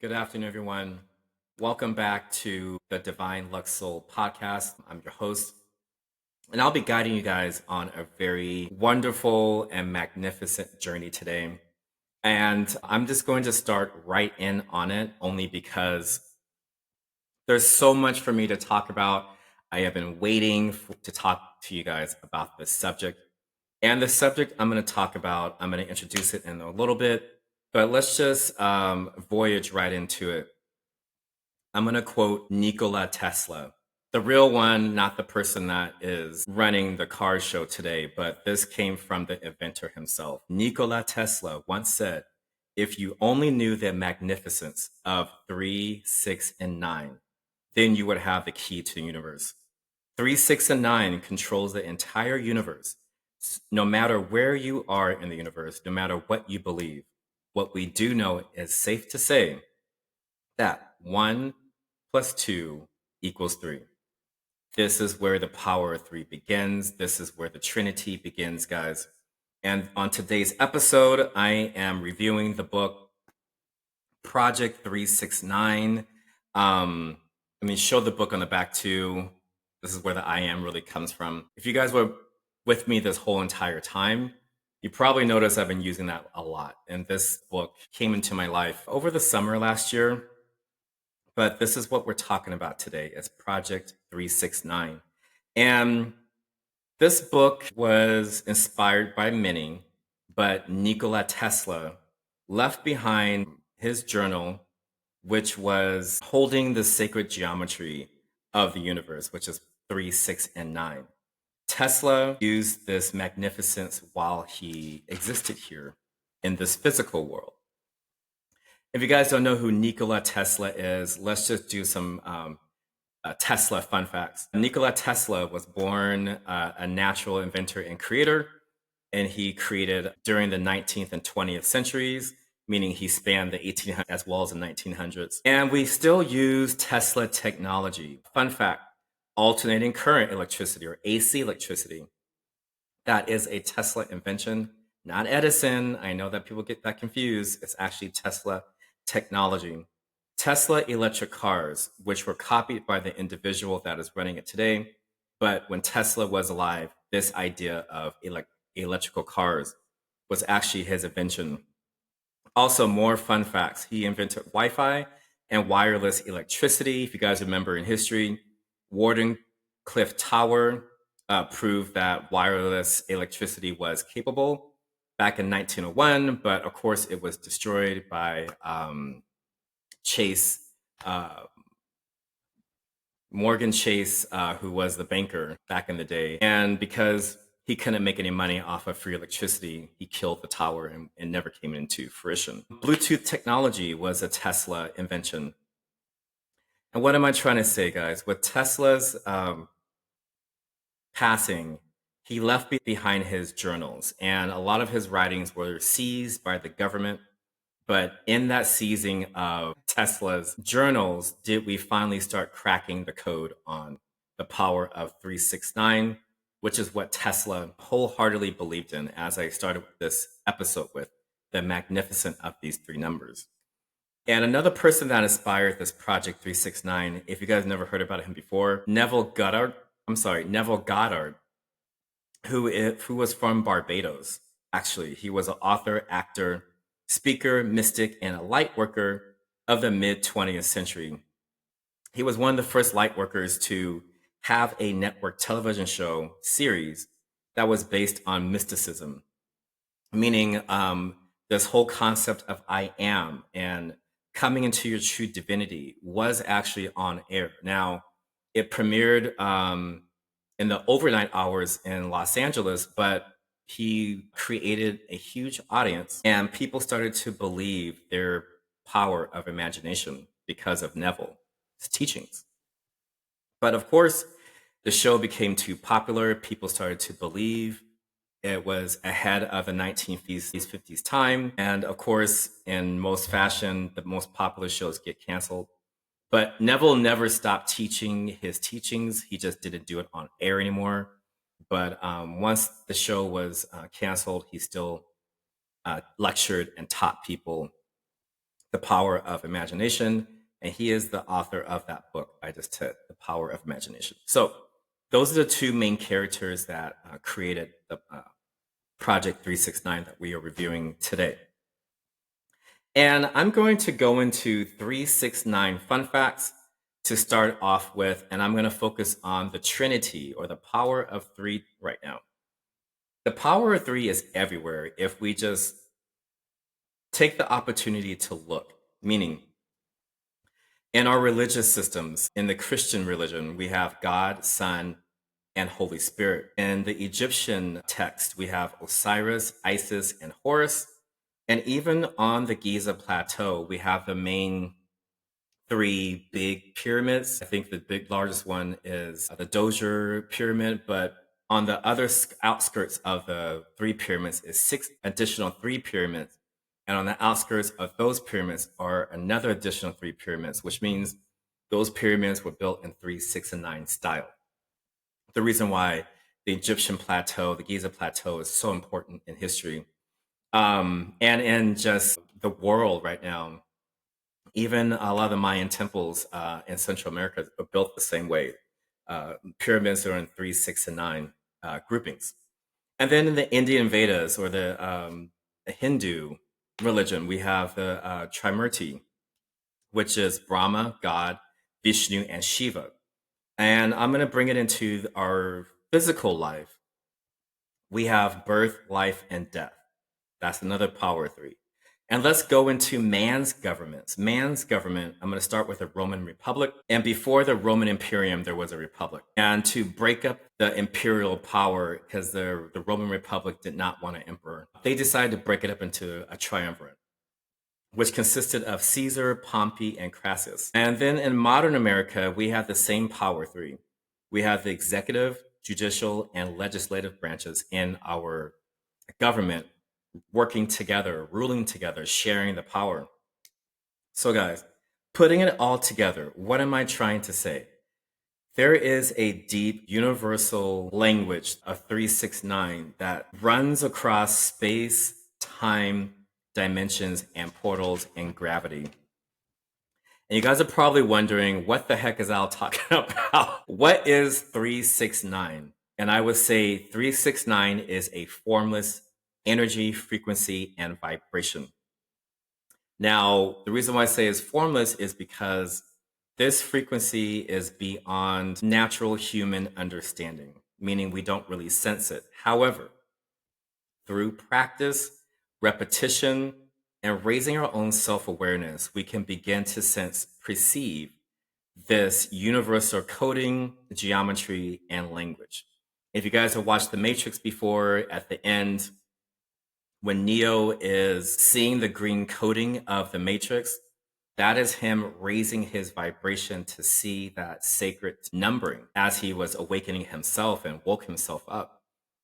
Good afternoon, everyone. Welcome back to the Divine Lux Soul podcast. I'm your host, and I'll be guiding you guys on a very wonderful and magnificent journey today. And I'm just going to start right in on it only because there's so much for me to talk about. I have been waiting to talk to you guys about this subject. And the subject I'm going to talk about, I'm going to introduce it in a little bit, but let's just voyage right into it. I'm going to quote Nikola Tesla, the real one, not the person that is running the car show today, but this came from the inventor himself. Nikola Tesla once said, "If you only knew the magnificence of 3, 6, and 9, then you would have the key to the universe. 3, 6, and 9 controls the entire universe. No matter where you are in the universe, no matter what you believe, what we do know is safe to say that 1 plus 2 equals 3. This is where the power of 3 begins. This is where the Trinity begins, guys. And on today's episode, I am reviewing the book Project 369. Let me show the book on the back too. This is where the I am really comes from. If you guys were with me this whole entire time, you probably noticed I've been using that a lot. And this book came into my life over the summer last year. But this is what we're talking about today. It's Project 369. And this book was inspired by many, but Nikola Tesla left behind his journal, which was holding the sacred geometry of the universe, which is 3, 6, and 9. Tesla used this magnificence while he existed here in this physical world. If you guys don't know who Nikola Tesla is, let's just do some Tesla fun facts. Nikola Tesla was born a natural inventor and creator, and he created during the 19th and 20th centuries, meaning he spanned the 1800s as well as the 1900s. And we still use Tesla technology. Fun fact, alternating current electricity or AC electricity. That is a Tesla invention, not Edison. I know that people get that confused. It's actually Tesla technology. Tesla electric cars, which were copied by the individual that is running it today. But when Tesla was alive, this idea of electrical cars was actually his invention. Also, more fun facts. He invented Wi Fi and wireless electricity. If you guys remember in history, Wardenclyffe Tower proved that wireless electricity was capable back in 1901, but of course it was destroyed by Chase, Morgan Chase, who was the banker back in the day. And because he couldn't make any money off of free electricity, he killed the tower and never came into fruition. Bluetooth technology was a Tesla invention. And what am I trying to say, guys? With Tesla's passing, he left behind his journals, and a lot of his writings were seized by the government. But in that seizing of Tesla's journals, did we finally start cracking the code on the power of 369, which is what Tesla wholeheartedly believed in, as I started this episode with the magnificence of these three numbers. And another person that inspired this Project 369, if you guys never heard about him before, Neville Goddard, who was from Barbados. Actually, he was an author, actor, speaker, mystic, and a light worker of the mid 20th century. He was one of the first light workers to have a network television show series that was based on mysticism, meaning this whole concept of I am and coming into your true divinity was actually on air. Now, it premiered in the overnight hours in Los Angeles, but he created a huge audience and people started to believe their power of imagination because of Neville's teachings. But of course, the show became too popular. People started to believe it was ahead of the 1950s, 50s time. And of course, in most fashion, the most popular shows get canceled. But Neville never stopped teaching his teachings. He just didn't do it on air anymore. But once the show was canceled, he still lectured and taught people The Power of Imagination. And he is the author of that book I just said, The Power of Imagination. So those are the two main characters that created the Project 369 that we are reviewing today. And I'm going to go into 369 fun facts to start off with, and I'm going to focus on the Trinity or the power of three right now. The power of three is everywhere if we just take the opportunity to look, meaning in our religious systems, in the Christian religion, we have God, Son, and Holy Spirit. In the Egyptian text, we have Osiris, Isis, and Horus. And even on the Giza Plateau, we have the main three big pyramids. I think the largest one is the Dozier Pyramid, but on the other outskirts of the three pyramids is 6 additional three pyramids. And on the outskirts of those pyramids are another additional three pyramids, which means those pyramids were built in 3, 6, and 9 style. The reason why the Egyptian plateau, the Giza Plateau, is so important in history and in just the world right now. Even a lot of the Mayan temples in Central America are built the same way. Pyramids are in 3, 6, and 9 groupings. And then in the Indian Vedas or the Hindu religion, we have the Trimurti, which is Brahma, God, Vishnu, and Shiva. And I'm going to bring it into our physical life. We have birth, life, and death. That's another power three. And let's go into man's governments. Man's government, I'm going to start with the Roman Republic. And before the Roman Imperium, there was a republic. And to break up the imperial power, because the Roman Republic did not want an emperor, they decided to break it up into a triumvirate, which consisted of Caesar, Pompey, and Crassus. And then in modern America, we have the same power three. We have the executive, judicial, and legislative branches in our government working together, ruling together, sharing the power. So guys, putting it all together, what am I trying to say? There is a deep universal language of 369 that runs across space, time, dimensions, and portals and gravity. And you guys are probably wondering, what the heck is Al talking about? What is 369? And I would say 369 is a formless energy, frequency, and vibration. Now, the reason why I say it's formless is because this frequency is beyond natural human understanding, meaning we don't really sense it. However, through practice, repetition, and raising our own self-awareness, we can begin to perceive this universal coding, geometry, and language. If you guys have watched The Matrix before, at the end, when Neo is seeing the green coding of the Matrix, that is him raising his vibration to see that sacred numbering as he was awakening himself and woke himself up.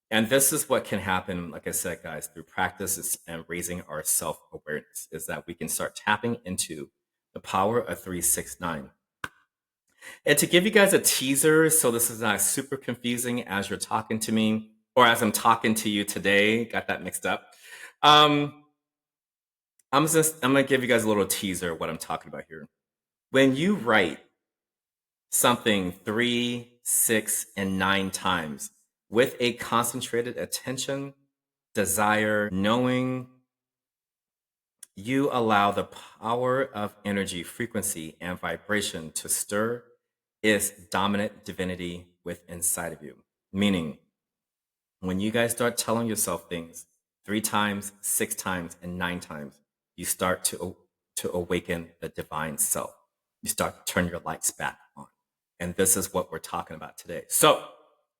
And this is what can happen, like I said, guys, through practice and raising our self-awareness, is that we can start tapping into the power of 369. And to give you guys a teaser, so this is not super confusing as you're talking to me, or as I'm talking to you today, got that mixed up. I'm gonna give you guys a little teaser of what I'm talking about here. When you write something 3, 6, and 9 times with a concentrated attention, desire, knowing, you allow the power of energy, frequency, and vibration to stir its dominant divinity within inside of you. Meaning, when you guys start telling yourself things 3 times, 6 times, and 9 times, you start to awaken the divine self. You start to turn your lights back on. And this is what we're talking about today. So,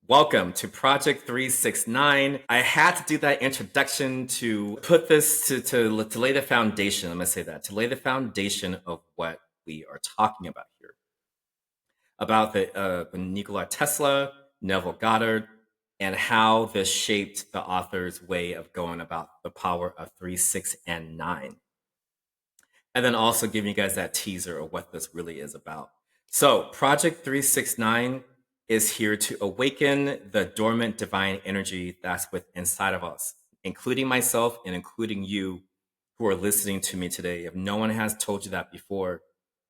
welcome to Project 369. I had to do that introduction to put this to lay the foundation. I'm going to say that, to lay the foundation of what we are talking about here. About the Nikola Tesla, Neville Goddard, and how this shaped the author's way of going about the power of 3, 6, and 9. And then also giving you guys that teaser of what this really is about. So Project 369 is here to awaken the dormant divine energy that's within inside of us, including myself and including you who are listening to me today, if no one has told you that before,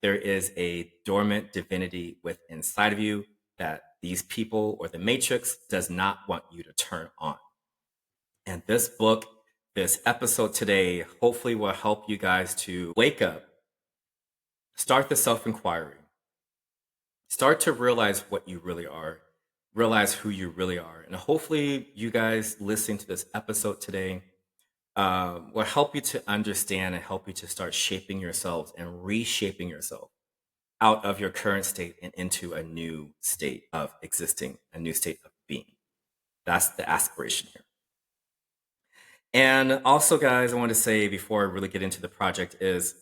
there is a dormant divinity within inside of you that these people or the matrix does not want you to turn on. And this book, this episode today, hopefully will help you guys to wake up, start the self-inquiry, start to realize what you really are, realize who you really are. And hopefully you guys listening to this episode today will help you to understand and help you to start shaping yourselves and reshaping yourself out of your current state and into a new state of existing, a new state of being. That's the aspiration here. And also, guys, I want to say before I really get into the project is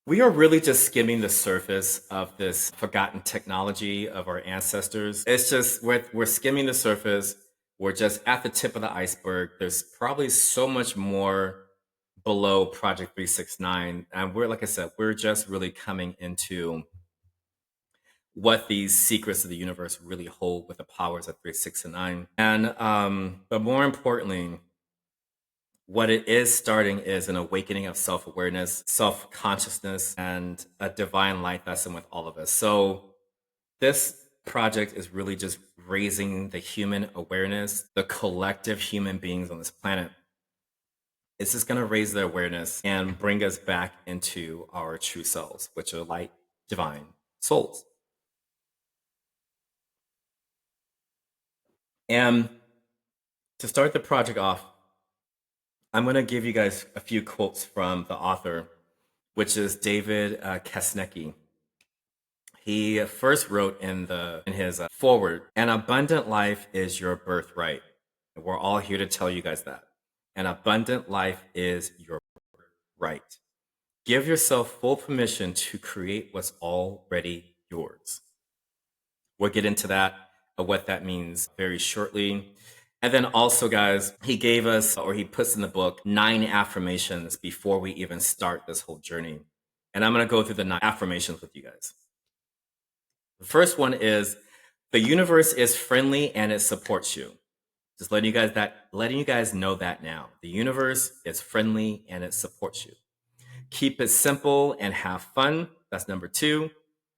we are really just skimming the surface of this forgotten technology of our ancestors. It's just we're skimming the surface. We're just at the tip of the iceberg. There's probably so much more below Project 369. And we're, like I said, we're just really coming into what these secrets of the universe really hold with the powers of 369. And but more importantly, what it is starting is an awakening of self-awareness, self-consciousness, and a divine light that's in with all of us. So this project is really just raising the human awareness, the collective human beings on this planet. It's just going to raise their awareness and bring us back into our true selves, which are light, divine souls. And to start the project off, I'm going to give you guys a few quotes from the author, which is David Kazanecki. He first wrote in his foreword, "An abundant life is your birthright." And we're all here to tell you guys that. An abundant life is your right. Give yourself full permission to create what's already yours. We'll get into that, what that means very shortly. And then also, guys, he gave us, or he puts in the book, 9 affirmations before we even start this whole journey. And I'm going to go through the 9 affirmations with you guys. The first one is, the universe is friendly and it supports you. Just letting you guys know that now. The universe is friendly and it supports you. Keep it simple and have fun. That's number 2.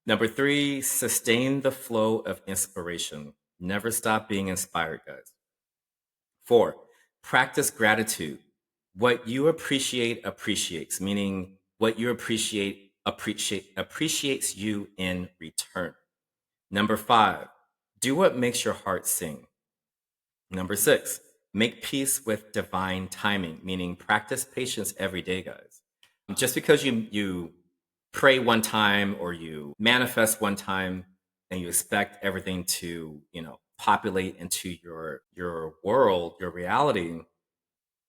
Number 3, sustain the flow of inspiration. Never stop being inspired, guys. 4, practice gratitude. What you appreciate appreciates, meaning what you appreciates you in return. Number 5, do what makes your heart sing. Number 6, make peace with divine timing, meaning practice patience every day, guys. Just because you pray one time or you manifest one time and you expect everything to, populate into your world, your reality,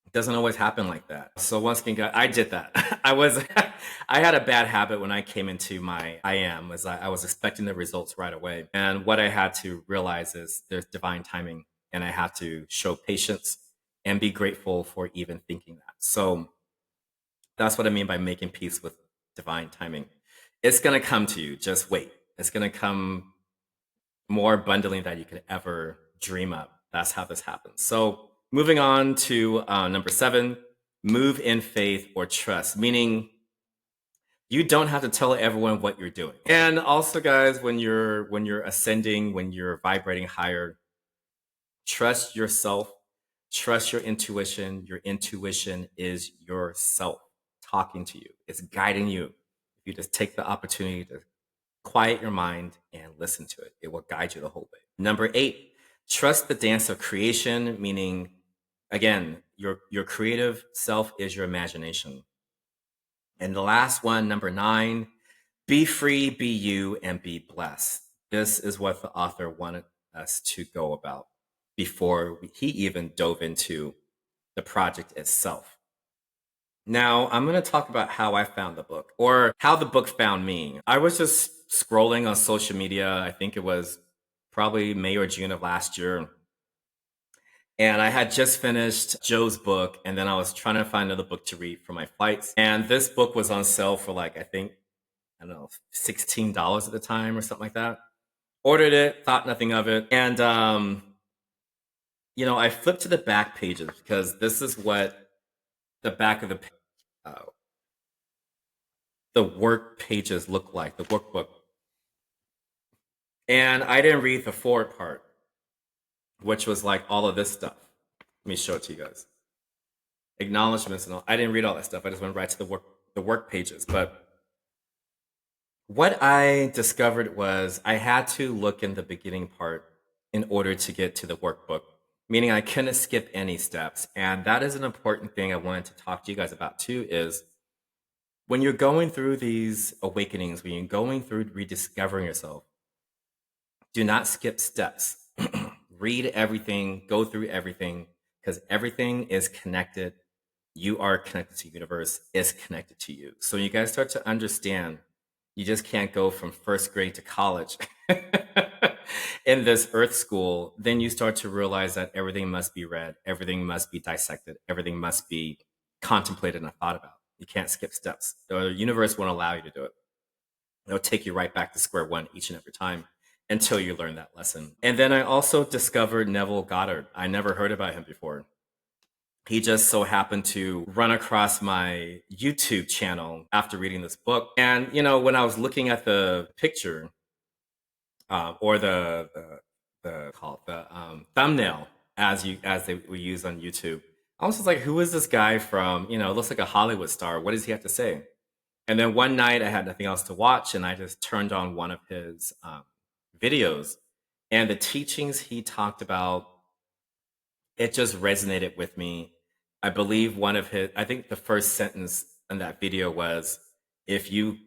it doesn't always happen like that. So once again, I did that. I had a bad habit when I came into my I was expecting the results right away. And what I had to realize is there's divine timing and I have to show patience and be grateful for even thinking that. So that's what I mean by making peace with divine timing. It's going to come to you. Just wait. It's going to come more abundantly than you could ever dream up. That's how this happens. So moving on to number 7, move in faith or trust, meaning you don't have to tell everyone what you're doing. And also, guys, when you're ascending, when you're vibrating higher, trust yourself, trust your intuition. Your intuition is yourself talking to you. It's guiding you. If you just take the opportunity to quiet your mind and listen to it, it will guide you the whole way. Number 8, trust the dance of creation, meaning, again, your creative self is your imagination. And the last one, number 9, be free, be you, and be blessed. This is what the author wanted us to go about before he even dove into the project itself. Now, I'm going to talk about how I found the book, or how the book found me. I was just scrolling on social media. I think it was probably May or June of last year. And I had just finished Joe's book, and then I was trying to find another book to read for my flights. And this book was on sale for I think, $16 at the time or something like that. Ordered it, thought nothing of it. And, I flipped to the back pages because this is what the back of the uh, the work pages look like, the workbook. And I didn't read the forward part, which was like all of this stuff. Let me show it to you guys. Acknowledgments and all. I didn't read all that stuff. I just went right to the work pages. But what I discovered was I had to look in the beginning part in order to get to the workbook, meaning I couldn't skip any steps. And that is an important thing I wanted to talk to you guys about too, is when you're going through these awakenings, when you're going through rediscovering yourself, do not skip steps. Read everything, go through everything, because everything is connected. You are connected to the universe, it's connected to you. So you guys start to understand you just can't go from first grade to college in this earth school. Then you start to realize that everything must be read, everything must be dissected, everything must be contemplated and thought about. You can't skip steps. The universe won't allow you to do it. It'll take you right back to square one each and every time until you learn that lesson. And then I also discovered Neville Goddard. I never heard about him before. He just so happened to run across my YouTube channel after reading this book. And, you know, when I was looking at the picture or the thumbnail as they would use on YouTube, I was just like, who is this guy from? You know, it looks like a Hollywood star. What does he have to say? And then one night I had nothing else to watch, and I just turned on one of his videos, and the teachings he talked about, it just resonated with me. I believe I think the first sentence in that video was, if you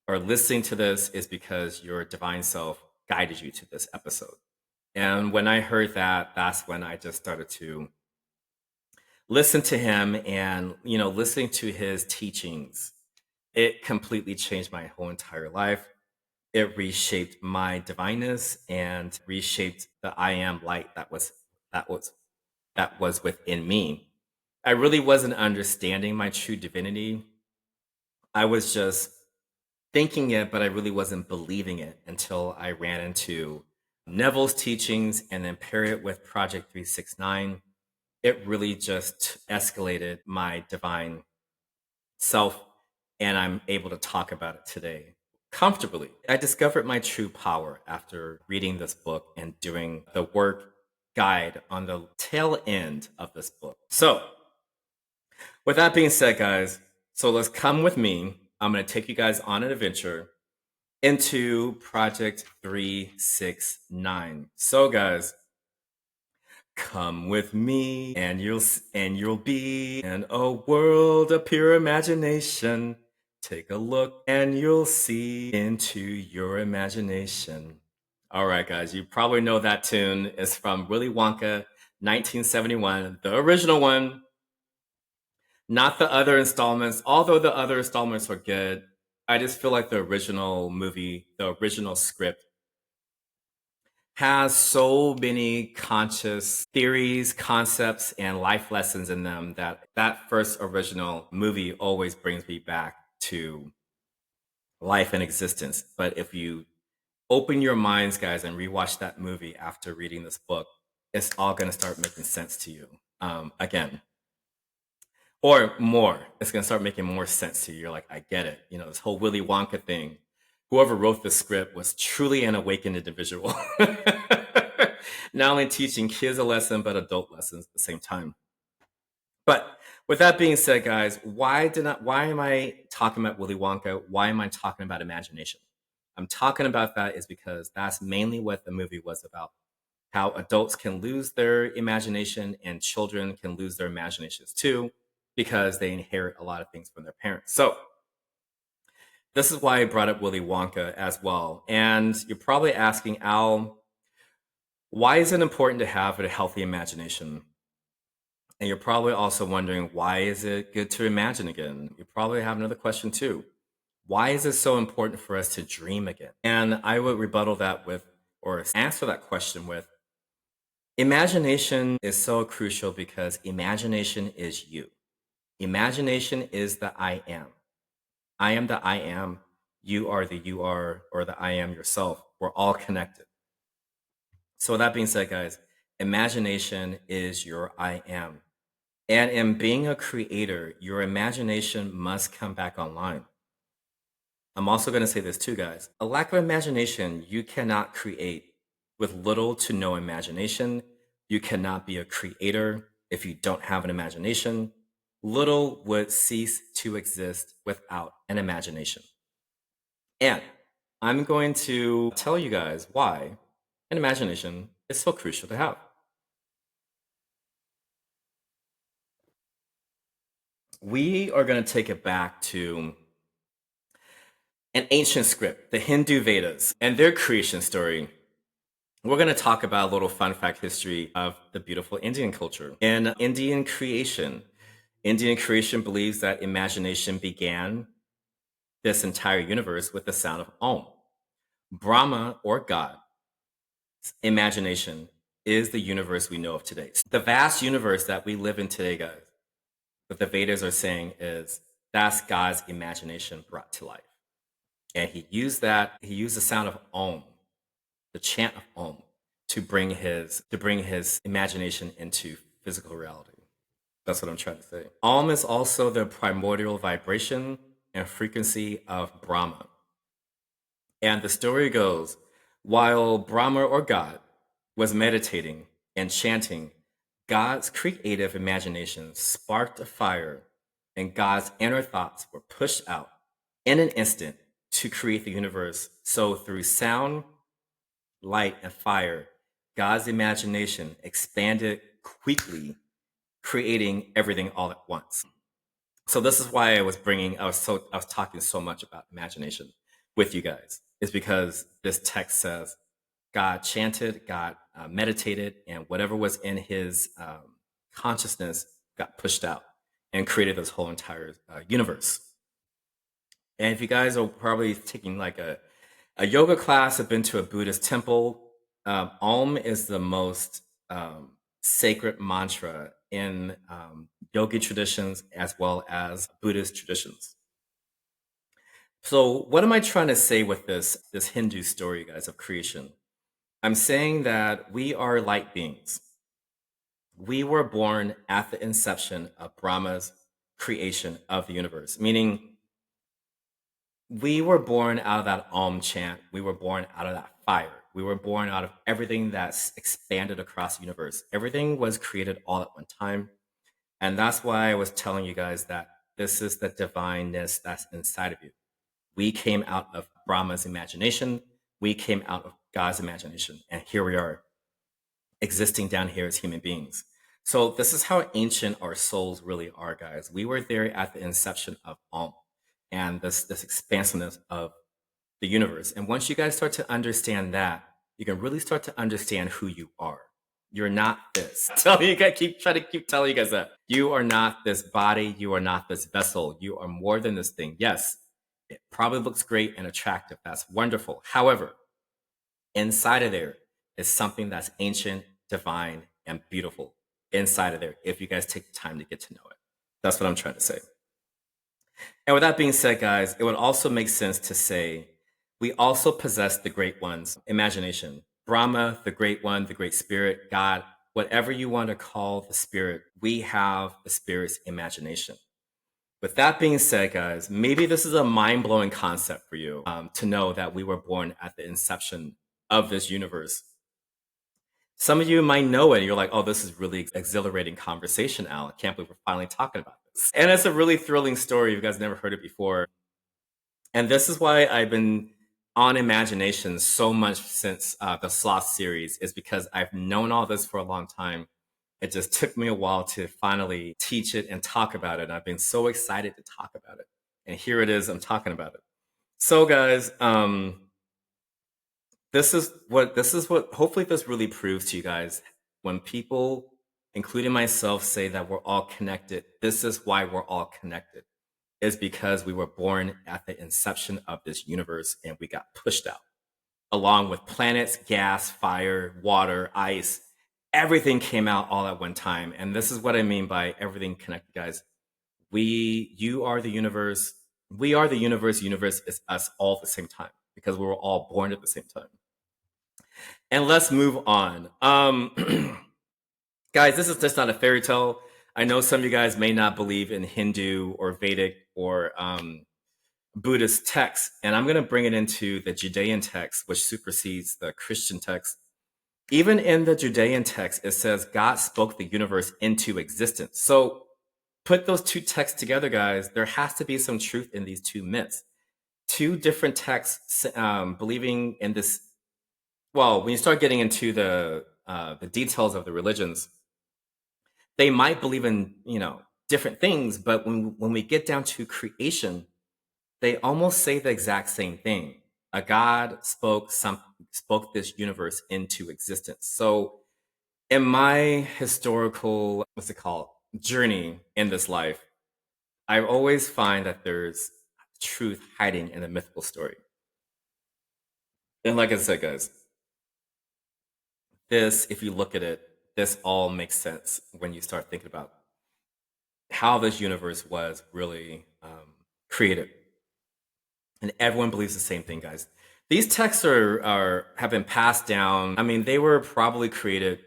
are listening to this, is because your divine self guided you to this episode. And when I heard that, that's when I just started to listen to him, and, you know, listening to his teachings, it completely changed my whole entire life. It reshaped my divineness and reshaped the I am light that was within me. I really wasn't understanding my true divinity. I was just thinking it, but I really wasn't believing it until I ran into Neville's teachings and then pair it with Project 369. It really just escalated my divine self, and I'm able to talk about it today comfortably. I discovered my true power after reading this book and doing the work guide on the tail end of this book. So, with that being said, guys, so let's come with me. I'm going to take you guys on an adventure into Project 369. So, guys, come with me and you'll be in a world of pure imagination. Take a look and you'll see into your imagination. All right, guys, you probably know that tune is from Willy Wonka, 1971, the original one, not the other installments. Although the other installments are good, I just feel like the original movie, the original script, has so many conscious theories, concepts, and life lessons in them that first original movie always brings me back to life and existence. But if you open your minds, guys, and rewatch that movie after reading this book, it's all going to start making sense to you again. Or more. It's going to start making more sense to you. You're like, I get it. You know, this whole Willy Wonka thing. Whoever wrote the script was truly an awakened individual. Not only teaching kids a lesson, but adult lessons at the same time. But with that being said, guys, why am I talking about Willy Wonka? Why am I talking about imagination? I'm talking about that is because that's mainly what the movie was about. How adults can lose their imagination and children can lose their imaginations too, because they inherit a lot of things from their parents. So this is why I brought up Willy Wonka as well. And you're probably asking, Al, why is it important to have a healthy imagination? And you're probably also wondering, why is it good to imagine again? You probably have another question too. Why is it so important for us to dream again? And I would rebuttal that with, or answer that question with, imagination is so crucial because imagination is you. Imagination is the I am. I am the I am. You are the you are, or the I am yourself. We're all connected. So with that being said, guys, imagination is your I am. And in being a creator, your imagination must come back online. I'm also going to say this too, guys. A lack of imagination, you cannot create. With little to no imagination, you cannot be a creator if you don't have an imagination. Little would cease to exist without an imagination. And I'm going to tell you guys why an imagination is so crucial to have. We are going to take it back to an ancient script, the Hindu Vedas, and their creation story. We're going to talk about a little fun fact history of the beautiful Indian culture. In Indian creation believes that imagination began this entire universe with the sound of Om. Brahma, or God, imagination is the universe we know of today. The vast universe that we live in today, guys, what the Vedas are saying is that's God's imagination brought to life. And he used the sound of Om, the chant of Om, to bring his imagination into physical reality. That's what I'm trying to say. Om is also the primordial vibration and frequency of Brahma. And the story goes, while Brahma, or God, was meditating and chanting, God's creative imagination sparked a fire, and God's inner thoughts were pushed out in an instant to create the universe. So through sound, light, and fire, God's imagination expanded quickly, creating everything all at once. So this is why I was talking so much about imagination with you guys, is because this text says God chanted, God meditated, and whatever was in his consciousness got pushed out and created this whole entire universe. And if you guys are probably taking like a yoga class, have been to a Buddhist temple, Om is the most sacred mantra in yogi traditions as well as Buddhist traditions. So what am I trying to say with this Hindu story, guys, of creation? I'm saying that we are light beings. We were born at the inception of Brahma's creation of the universe, meaning we were born out of that Om chant. We were born out of that fire. We were born out of everything that's expanded across the universe. Everything was created all at one time. And that's why I was telling you guys that this is the divineness that's inside of you. We came out of Brahma's imagination. We came out of God's imagination. And here we are, existing down here as human beings. So this is how ancient our souls really are, guys. We were there at the inception of Om and this expansiveness of the universe. And once you guys start to understand that, you can really start to understand who you are. You're not this. Keep telling you guys that. You are not this body. You are not this vessel. You are more than this thing. Yes, it probably looks great and attractive. That's wonderful. However, inside of there is something that's ancient, divine, and beautiful inside of there, if you guys take the time to get to know it. That's what I'm trying to say. And with that being said, guys, it would also make sense to say we also possess the great one's imagination. Brahma, the great one, the great spirit, God, whatever you want to call the spirit, we have the spirit's imagination. With that being said, guys, maybe this is a mind-blowing concept for you to know that we were born at the inception of this universe. Some of you might know it. You're like, oh, this is really exhilarating conversation, Al. I can't believe we're finally talking about this. And it's a really thrilling story if you guys never heard it before. And this is why I've been on imagination so much since the Sloth series, is because I've known all this for a long time. It just took me a while to finally teach it and talk about it. And I've been so excited to talk about it. And here it is, I'm talking about it. So guys, this is what hopefully this really proves to you guys. When people, including myself, say that we're all connected, this is why we're all connected. Is because we were born at the inception of this universe and we got pushed out. Along with planets, gas, fire, water, ice, everything came out all at one time. And this is what I mean by everything connected, guys. You are the universe. We are the universe. Universe is us all at the same time because we were all born at the same time. And let's move on. Guys, this is just not a fairy tale. I know some of you guys may not believe in Hindu or Vedic or Buddhist texts, and I'm going to bring it into the Judean text, which supersedes the Christian text. Even in the Judean text, it says God spoke the universe into existence. So put those two texts together, guys. There has to be some truth in these two myths. Two different texts believing in this. Well, when you start getting into the details of the religions, they might believe in different things, but when we get down to creation, they almost say the exact same thing. A God spoke this universe into existence. So in my historical, journey in this life, I always find that there's truth hiding in a mythical story. And like I said, guys, if you look at it, this all makes sense when you start thinking about how this universe was really created. And everyone believes the same thing, guys. These texts have been passed down. I mean, they were probably created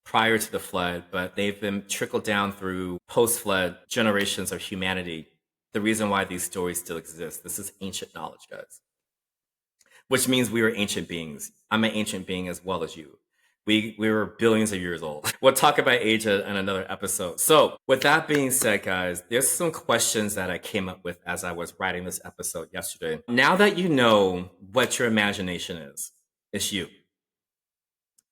prior to the flood, but they've been trickled down through post-flood generations of humanity. The reason why these stories still exist. This is ancient knowledge, guys. Which means we were ancient beings. I'm an ancient being as well as you. We were billions of years old. We'll talk about age in another episode. So with that being said, guys, there's some questions that I came up with as I was writing this episode yesterday. Now that you know what your imagination is, it's you.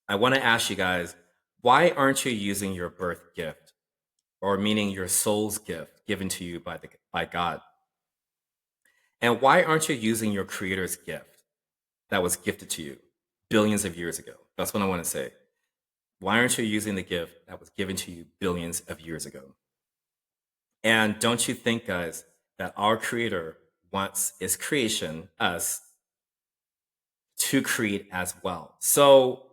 I want to ask you guys, why aren't you using your birth gift, or meaning your soul's gift given to you by God? And why aren't you using your creator's gift that was gifted to you billions of years ago? That's what I want to say. Why aren't you using the gift that was given to you billions of years ago? And don't you think, guys, that our creator wants his creation, us, to create as well? So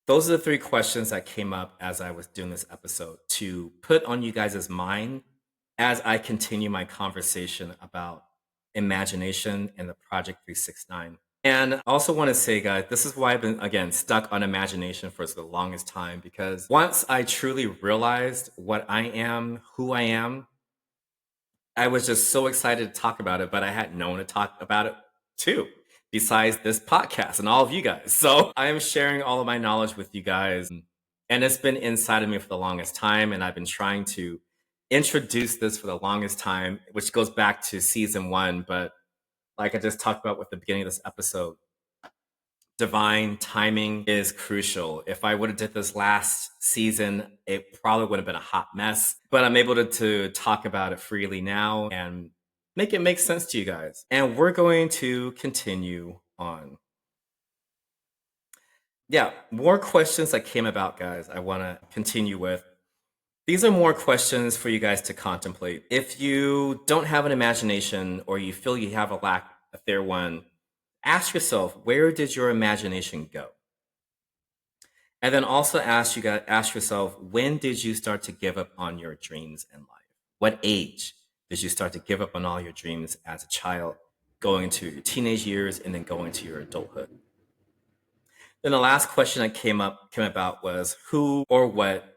those are the three questions that came up as I was doing this episode to put on you guys' mind as I continue my conversation about imagination and the Project 369. And I also want to say, guys, this is why I've been, again, stuck on imagination for the longest time, because once I truly realized what I am, who I am, I was just so excited to talk about it, but I had no one to talk about it to besides this podcast and all of you guys. So I am sharing all of my knowledge with you guys, and it's been inside of me for the longest time, and I've been trying to introduce this for the longest time, which goes back to season 1, but like I just talked about with the beginning of this episode, divine timing is crucial. If I would have did this last season, it probably would have been a hot mess, but I'm able to talk about it freely now and make it make sense to you guys. And we're going to continue on. Yeah, more questions that came about, guys, I want to continue with. These are more questions for you guys to contemplate. If you don't have an imagination, or you feel you have a lack of there one, ask yourself, where did your imagination go? And then also ask yourself, when did you start to give up on your dreams in life? What age did you start to give up on all your dreams as a child, going into your teenage years and then going into your adulthood? Then the last question that came about was, who or what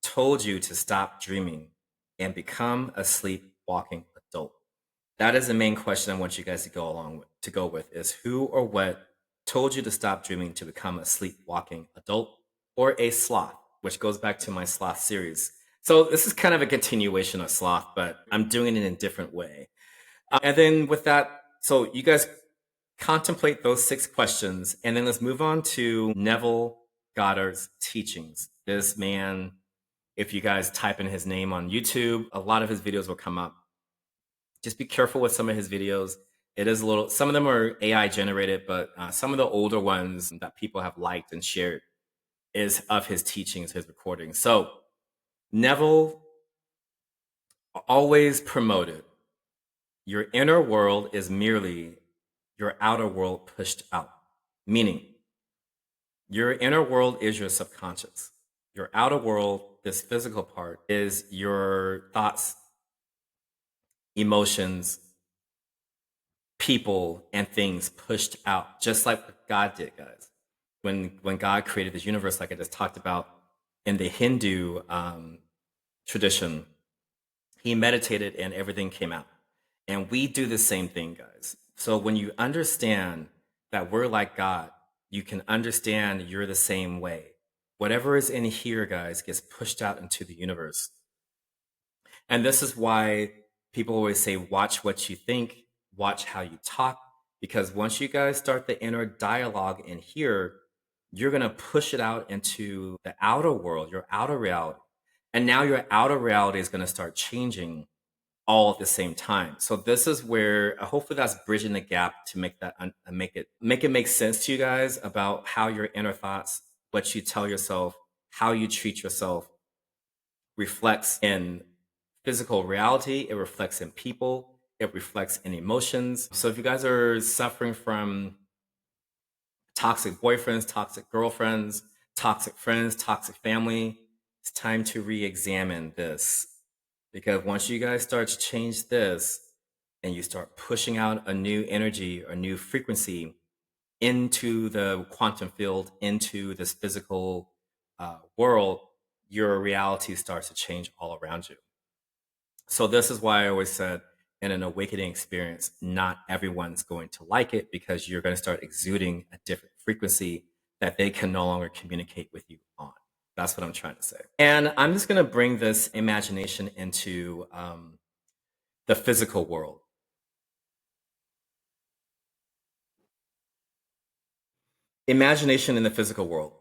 told you to stop dreaming and become a sleepwalking adult? That is the main question I want you guys to go with is, who or what told you to stop dreaming to become a sleepwalking adult, or a sloth, which goes back to my sloth series. So this is kind of a continuation of sloth, but I'm doing it in a different way. And then with that, so you guys contemplate those 6 questions, and then let's move on to Neville Goddard's teachings. This man, if you guys type in his name on YouTube, a lot of his videos will come up. Just be careful with some of his videos. It is some of them are AI generated, but some of the older ones that people have liked and shared is of his teachings, his recordings. So Neville always promoted, your inner world is merely your outer world pushed out. Meaning, your inner world is your subconscious. Your outer world, this physical part, is your thoughts, emotions, people, and things pushed out, just like what God did, guys. When God created this universe, like I just talked about in the Hindu tradition. He meditated and everything came out. And we do the same thing, guys. So when you understand that we're like God, you can understand you're the same way. Whatever is in here, guys, gets pushed out into the universe. And this is why people always say, watch what you think, watch how you talk, because once you guys start the inner dialogue in here, you're going to push it out into the outer world, your outer reality. And now your outer reality is going to start changing all at the same time. So this is where hopefully that's bridging the gap to make that make it make sense to you guys about how your inner thoughts, what you tell yourself, how you treat yourself reflects in physical reality, it reflects in people, it reflects in emotions. So if you guys are suffering from toxic boyfriends, toxic girlfriends, toxic friends, toxic family, it's time to re-examine this. Because once you guys start to change this and you start pushing out a new energy or new frequency into the quantum field, into this physical world, your reality starts to change all around you. So this is why I always said in an awakening experience, not everyone's going to like it because you're going to start exuding a different frequency that they can no longer communicate with you on. That's what I'm trying to say. And I'm just going to bring this imagination into the physical world. Imagination in the physical world.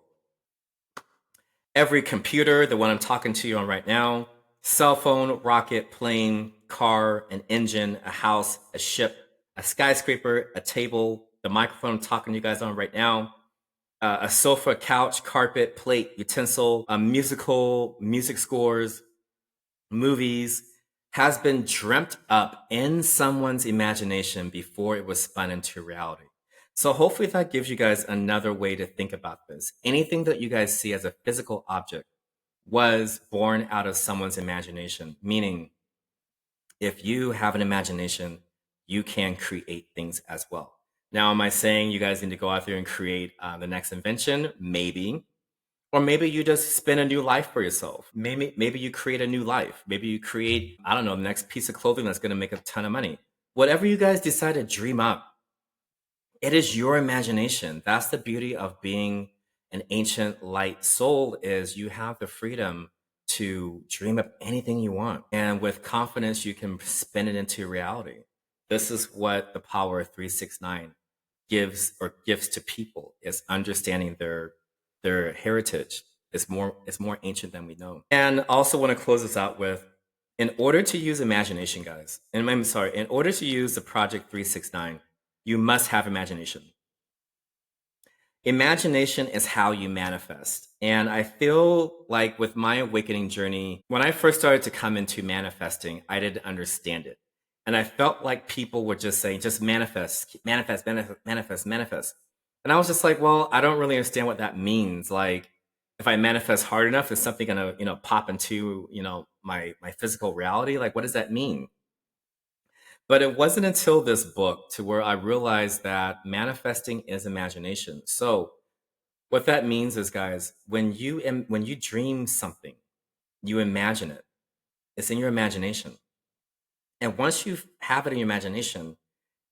Every computer, the one I'm talking to you on right now, cell phone, rocket, plane, car, an engine, a house, a ship, a skyscraper, a table, the microphone I'm talking to you guys on right now, a sofa, couch, carpet, plate, utensil, music scores, movies, has been dreamt up in someone's imagination before it was spun into reality. So hopefully that gives you guys another way to think about this. Anything that you guys see as a physical object was born out of someone's imagination, meaning if you have an imagination, you can create things as well. Now, am I saying you guys need to go out there and create the next invention? Maybe. Or maybe you just spin a new life for yourself. Maybe you create a new life. Maybe you create, I don't know, the next piece of clothing that's going to make a ton of money. Whatever you guys decide to dream up, it is your imagination. That's the beauty of being an ancient light soul, is you have the freedom to dream up anything you want. And with confidence, you can spin it into reality. This is what the power of 369 gives to people, is understanding their heritage. Is more ancient than we know. And also want to close this out with, in order to use imagination, guys, and I'm sorry, in order to use the Project 369, you must have imagination. Imagination is how you manifest. And I feel like with my awakening journey, when I first started to come into manifesting, I didn't understand it. And I felt like people were just saying, just manifest, manifest, manifest, manifest, manifest. And I was just like, well, I don't really understand what that means. Like, if I manifest hard enough, is something gonna, pop into, my physical reality? Like, what does that mean? But it wasn't until this book to where I realized that manifesting is imagination. So what that means is, guys, when you dream something, you imagine it. It's in your imagination. And once you have it in your imagination,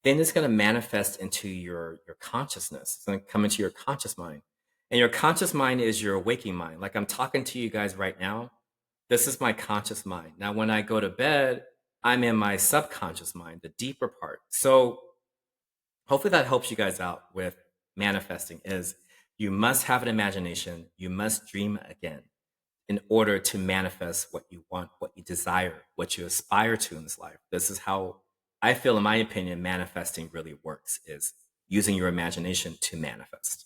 then it's going to manifest into your consciousness. It's going to come into your conscious mind. And your conscious mind is your waking mind. Like I'm talking to you guys right now. This is my conscious mind. Now, when I go to bed, I'm in my subconscious mind, the deeper part. So hopefully that helps you guys out with manifesting. Is you must have an imagination. You must dream again in order to manifest what you want, what you desire, what you aspire to in this life. This is how I feel, in my opinion, manifesting really works, is using your imagination to manifest.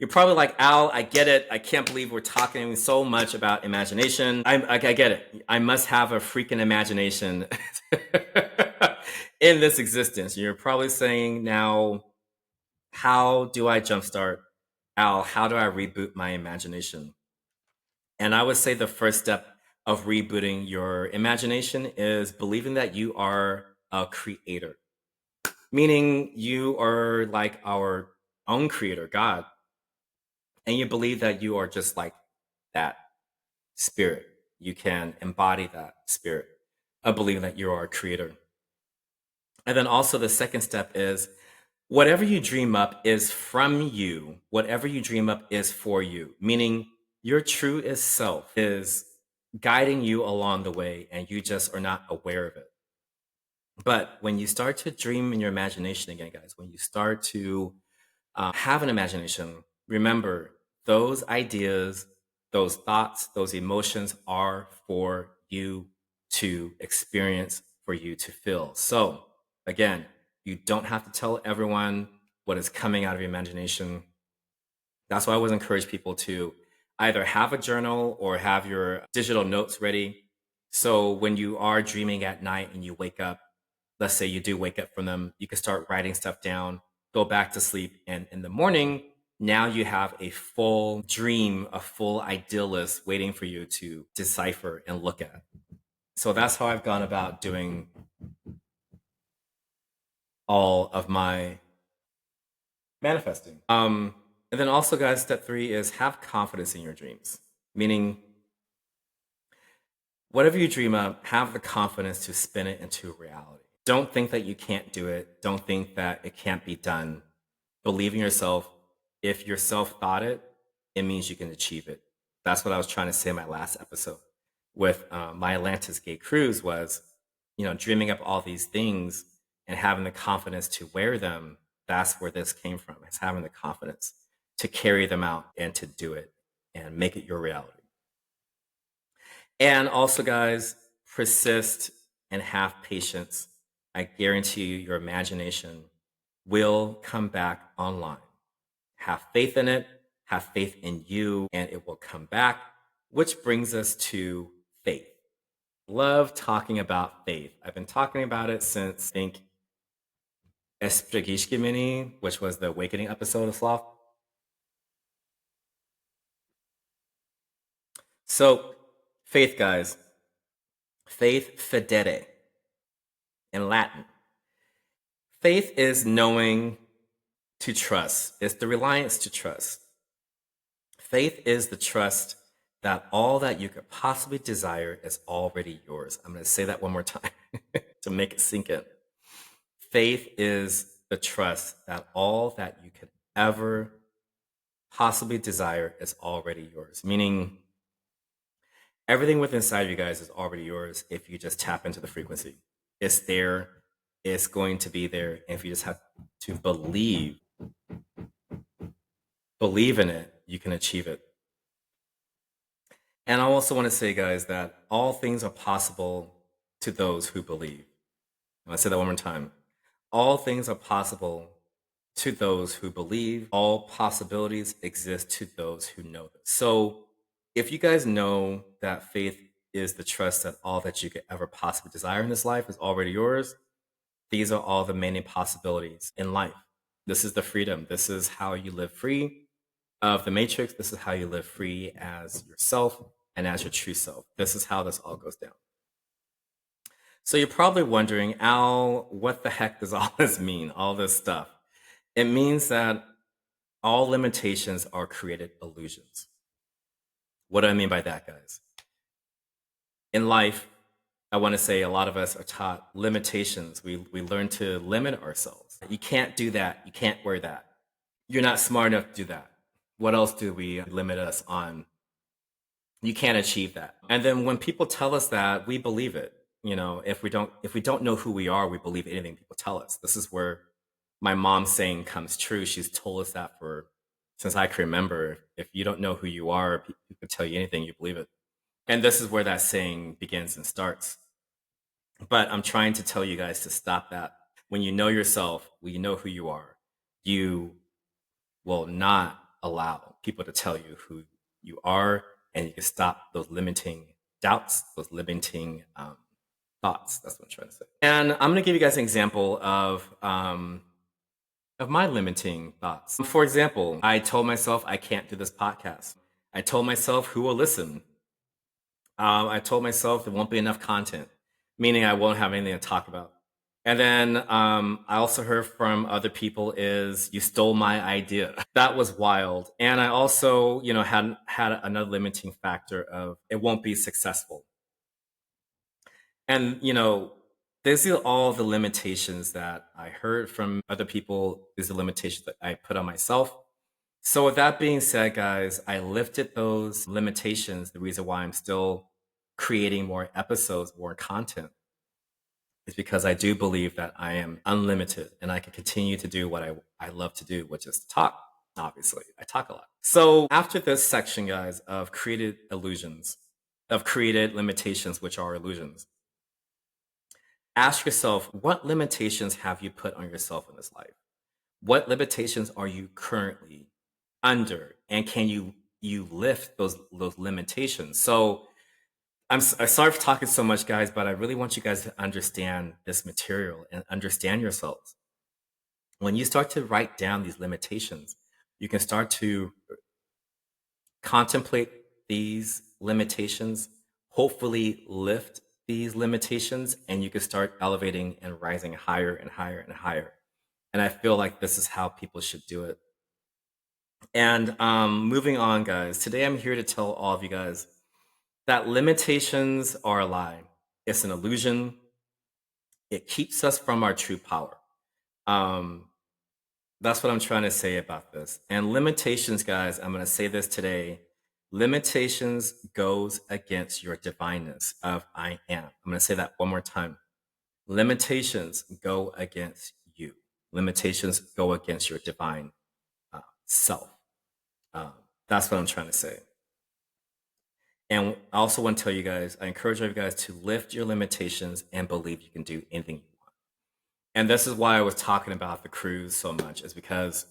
You're probably like, Al, I get it. I can't believe we're talking so much about imagination. I get it. I must have a freaking imagination in this existence. You're probably saying now, how do I jumpstart? Al, how do I reboot my imagination? And I would say the first step of rebooting your imagination is believing that you are a creator, meaning you are like our own creator, God. And you believe that you are just like that spirit. You can embody that spirit of believing that you are a creator. And then also the second step is whatever you dream up is from you. Whatever you dream up is for you, meaning your truest self is guiding you along the way and you just are not aware of it. But when you start to dream in your imagination again, guys, when you start to have an imagination, remember those ideas, those thoughts, those emotions are for you to experience, for you to feel. So, again, you don't have to tell everyone what is coming out of your imagination. That's why I always encourage people to either have a journal or have your digital notes ready. So when you are dreaming at night and you wake up, let's say you do wake up from them, you can start writing stuff down, go back to sleep. And in the morning, now you have a full dream, a full ideal list waiting for you to decipher and look at. So that's how I've gone about doing all of my manifesting. And then also, guys, step 3 is have confidence in your dreams, meaning whatever you dream up, have the confidence to spin it into reality. Don't think that you can't do it. Don't think that it can't be done. Believe in yourself. If yourself thought it, it means you can achieve it. That's what I was trying to say in my last episode with my Atlantis Gate cruise was, dreaming up all these things and having the confidence to wear them. That's where this came from. It's having the confidence to carry them out and to do it and make it your reality. And also, guys, persist and have patience. I guarantee you, your imagination will come back online. Have faith in it, have faith in you, and it will come back, which brings us to faith. Love talking about faith. I've been talking about it since, I think, Esprigishki Mini, which was the awakening episode of Sloth. So, faith, guys. Faith, fidere, in Latin. Faith is knowing to trust. It's the reliance to trust. Faith is the trust that all that you could possibly desire is already yours. I'm going to say that one more time to make it sink in. Faith is the trust that all that you could ever possibly desire is already yours, meaning everything within inside of you guys is already yours if you just tap into the frequency. It's there. It's going to be there. And if you just have to believe in it, you can achieve it. And I also want to say, guys, that all things are possible to those who believe. I'm going to say that one more time. All things are possible to those who believe. All possibilities exist to those who know this. So if you guys know that faith is the trust that all that you could ever possibly desire in this life is already yours, these are all the many possibilities in life. This is the freedom. This is how you live free of the matrix. This is how you live free as yourself and as your true self. This is how this all goes down. So you're probably wondering, Al, what the heck does all this mean? All this stuff. It means that all limitations are created illusions. What do I mean by that, guys? In life, I want to say a lot of us are taught limitations. We learn to limit ourselves. You can't do that. You can't wear that. You're not smart enough to do that. What else do we limit us on? You can't achieve that. And then when people tell us that, we believe it. If we don't know who we are, we believe anything people tell us. This is where my mom's saying comes true. She's told us that since I can remember. If you don't know who you are, people tell you anything, you believe it. And this is where that saying begins and starts. But I'm trying to tell you guys to stop that. When you know yourself, when you know who you are, you will not allow people to tell you who you are, and you can stop those limiting doubts, those limiting thoughts. That's what I'm trying to say. And I'm going to give you guys an example of my limiting thoughts. For example, I told myself I can't do this podcast. I told myself who will listen. I told myself there won't be enough content, meaning I won't have anything to talk about. And then I also heard from other people is you stole my idea. That was wild. And I also, had another limiting factor of it won't be successful. And these are all the limitations that I heard from other people. These are limitations that I put on myself. So with that being said, guys, I lifted those limitations. The reason why I'm still creating more episodes, more content, is because I do believe that I am unlimited and I can continue to do what I love to do, which is to talk. Obviously, I talk a lot. So after this section, guys, of created illusions, of created limitations, which are illusions, ask yourself, what limitations have you put on yourself in this life? What limitations are you currently under, and can you lift those limitations? So I'm sorry for talking so much, guys, but I really want you guys to understand this material and understand yourselves. When you start to write down these limitations, you can start to contemplate these limitations, hopefully lift these limitations, and you can start elevating and rising higher and higher and higher. And I feel like this is how people should do it. And moving on, guys, today I'm here to tell all of you guys that limitations are a lie. It's an illusion. It keeps us from our true power. Um, that's what I'm trying to say about this. And limitations, guys, I'm going to say this today. Limitations goes against your divineness of I am. I'm going to say that one more time. Limitations go against you. Limitations go against your divine self. That's what I'm trying to say. And I also want to tell you guys, I encourage you guys to lift your limitations and believe you can do anything you want. And this is why I was talking about the cruise so much, is because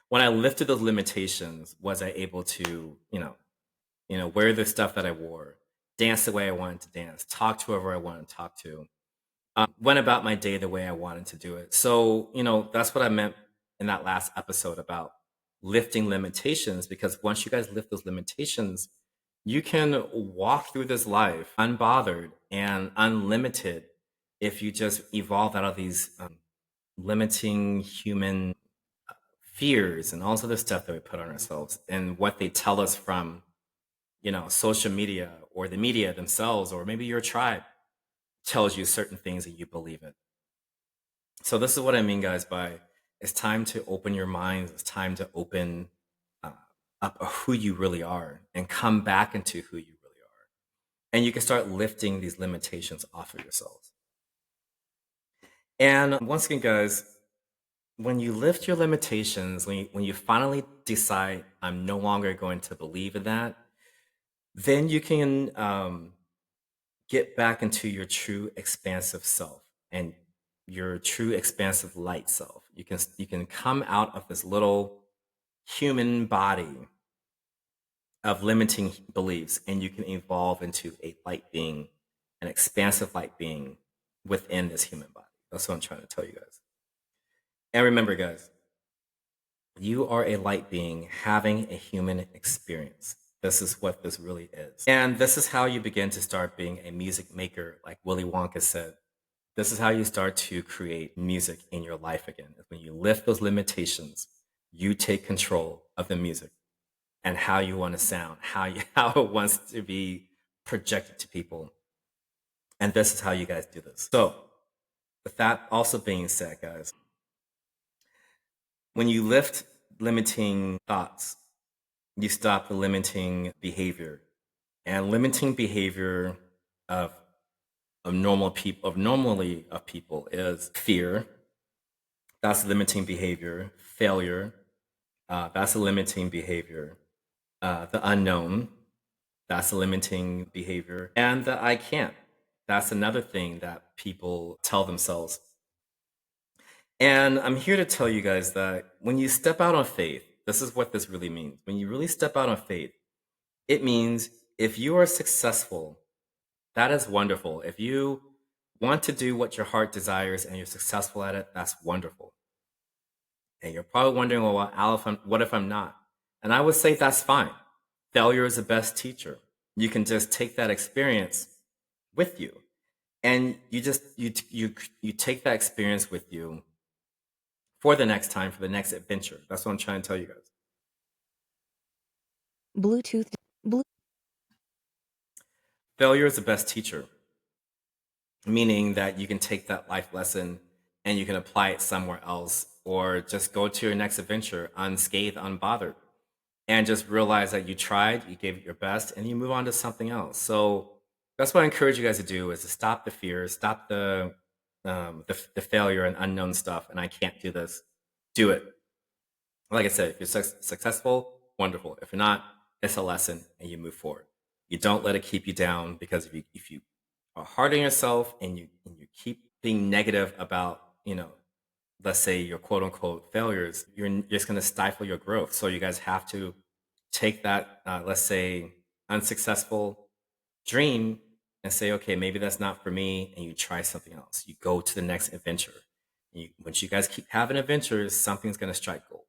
when I lifted those limitations, was I able to, wear the stuff that I wore, dance the way I wanted to dance, talk to whoever I wanted to talk to, went about my day the way I wanted to do it. So, that's what I meant in that last episode about lifting limitations, because once you guys lift those limitations, you can walk through this life unbothered and unlimited if you just evolve out of these limiting human fears and all this other stuff that we put on ourselves and what they tell us from, social media or the media themselves, or maybe your tribe tells you certain things and you believe it. So this is what I mean, guys, by it's time to open your minds. It's time to open up who you really are and come back into who you really are. And you can start lifting these limitations off of yourselves. And once again, guys, when you lift your limitations, when you finally decide, I'm no longer going to believe in that, then you can get back into your true expansive self and your true expansive light self. You can come out of this little human body of limiting beliefs, and you can evolve into a light being, an expansive light being within this human body. That's what I'm trying to tell you guys. And remember, guys, you are a light being having a human experience. This is what this really is. And this is how you begin to start being a music maker, like Willy Wonka said. This is how you start to create music in your life again. When you lift those limitations, you take control of the music and how you want to sound, how it wants to be projected to people. And this is how you guys do this. So, with that also being said, guys, when you lift limiting thoughts, you stop the limiting behavior. And limiting behavior of normally of people is fear. That's limiting behavior. Failure. That's a limiting behavior. The unknown. That's a limiting behavior. And the I can't. That's another thing that people tell themselves. And I'm here to tell you guys that when you step out on faith, this is what this really means. When you really step out on faith, it means if you are successful, that is wonderful. If you want to do what your heart desires and you're successful at it, that's wonderful. And you're probably wondering, well, Al, what if I'm not? And I would say that's fine. Failure is the best teacher. You can just take that experience with you. And you take that experience with you for the next time, for the next adventure. That's what I'm trying to tell you guys. Bluetooth. Failure is the best teacher, meaning that you can take that life lesson and you can apply it somewhere else, or just go to your next adventure unscathed, unbothered, and just realize that you tried, you gave it your best, and you move on to something else. So that's what I encourage you guys to do: is to stop the fear, stop the failure and unknown stuff. And I can't do this. Do it. Like I said, if you're successful, wonderful. If you're not, it's a lesson, and you move forward. You don't let it keep you down, because if you are hard on yourself and you keep being negative about, let's say, your quote unquote failures, you're just going to stifle your growth. So you guys have to take that, let's say, unsuccessful dream and say, okay, maybe that's not for me, and you try something else. You go to the next adventure. Once you guys keep having adventures, something's going to strike gold.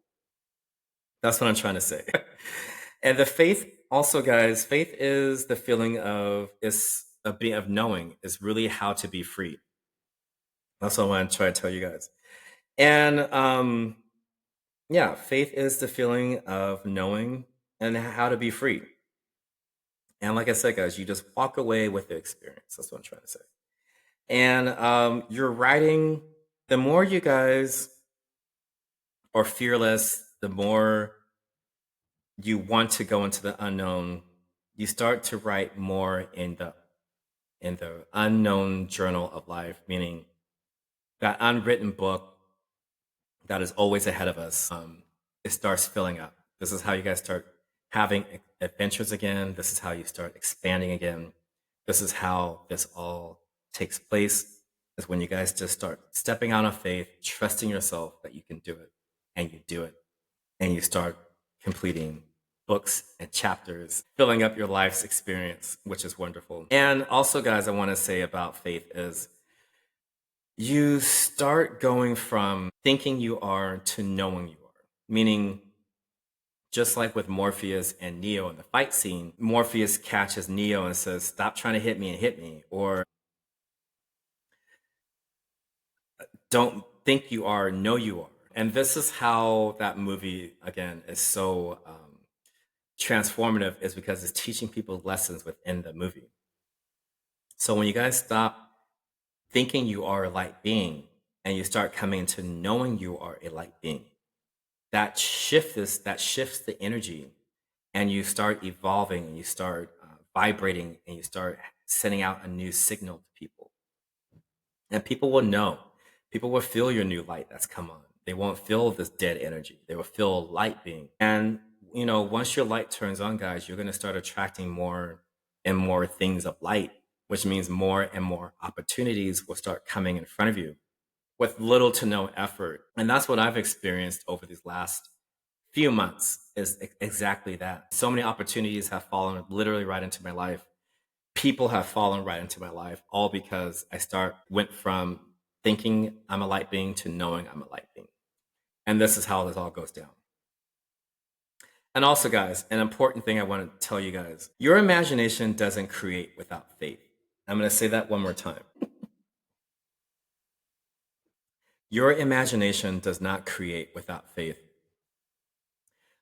That's what I'm trying to say. And the faith also, guys, faith is the feeling of, is a being of knowing, is really how to be free. That's what I want to try to tell you guys. And yeah, faith is the feeling of knowing and how to be free. And like I said, guys, you just walk away with the experience. That's what I'm trying to say. And you're writing, the more you guys are fearless, the more you want to go into the unknown, you start to write more in the unknown journal of life, meaning that unwritten book that is always ahead of us. It starts filling up. This is how you guys start having adventures again. This is how you start expanding again. This is how this all takes place, is when you guys just start stepping out of faith, trusting yourself that you can do it, and you do it, and you start completing books and chapters, filling up your life's experience, which is wonderful. And also, guys, I want to say about faith is, you start going from thinking you are to knowing you are. Meaning, just like with Morpheus and Neo in the fight scene, Morpheus catches Neo and says, "Stop trying to hit me and hit me," or "Don't think you are, know you are." And this is how that movie, again, is so transformative, is because it's teaching people lessons within the movie. So when you guys stop thinking you are a light being and you start coming into knowing you are a light being, that shifts the energy, and you start evolving, and you start vibrating, and you start sending out a new signal to people. And people will know. People will feel your new light that's come on. They won't feel this dead energy. They will feel light being. And, once your light turns on, guys, you're going to start attracting more and more things of light, which means more and more opportunities will start coming in front of you with little to no effort. And that's what I've experienced over these last few months, is exactly that. So many opportunities have fallen literally right into my life. People have fallen right into my life, all because went from thinking I'm a light being to knowing I'm a light being. And this is how this all goes down. And also, guys, an important thing I want to tell you guys: your imagination doesn't create without faith. I'm going to say that one more time. Your imagination does not create without faith.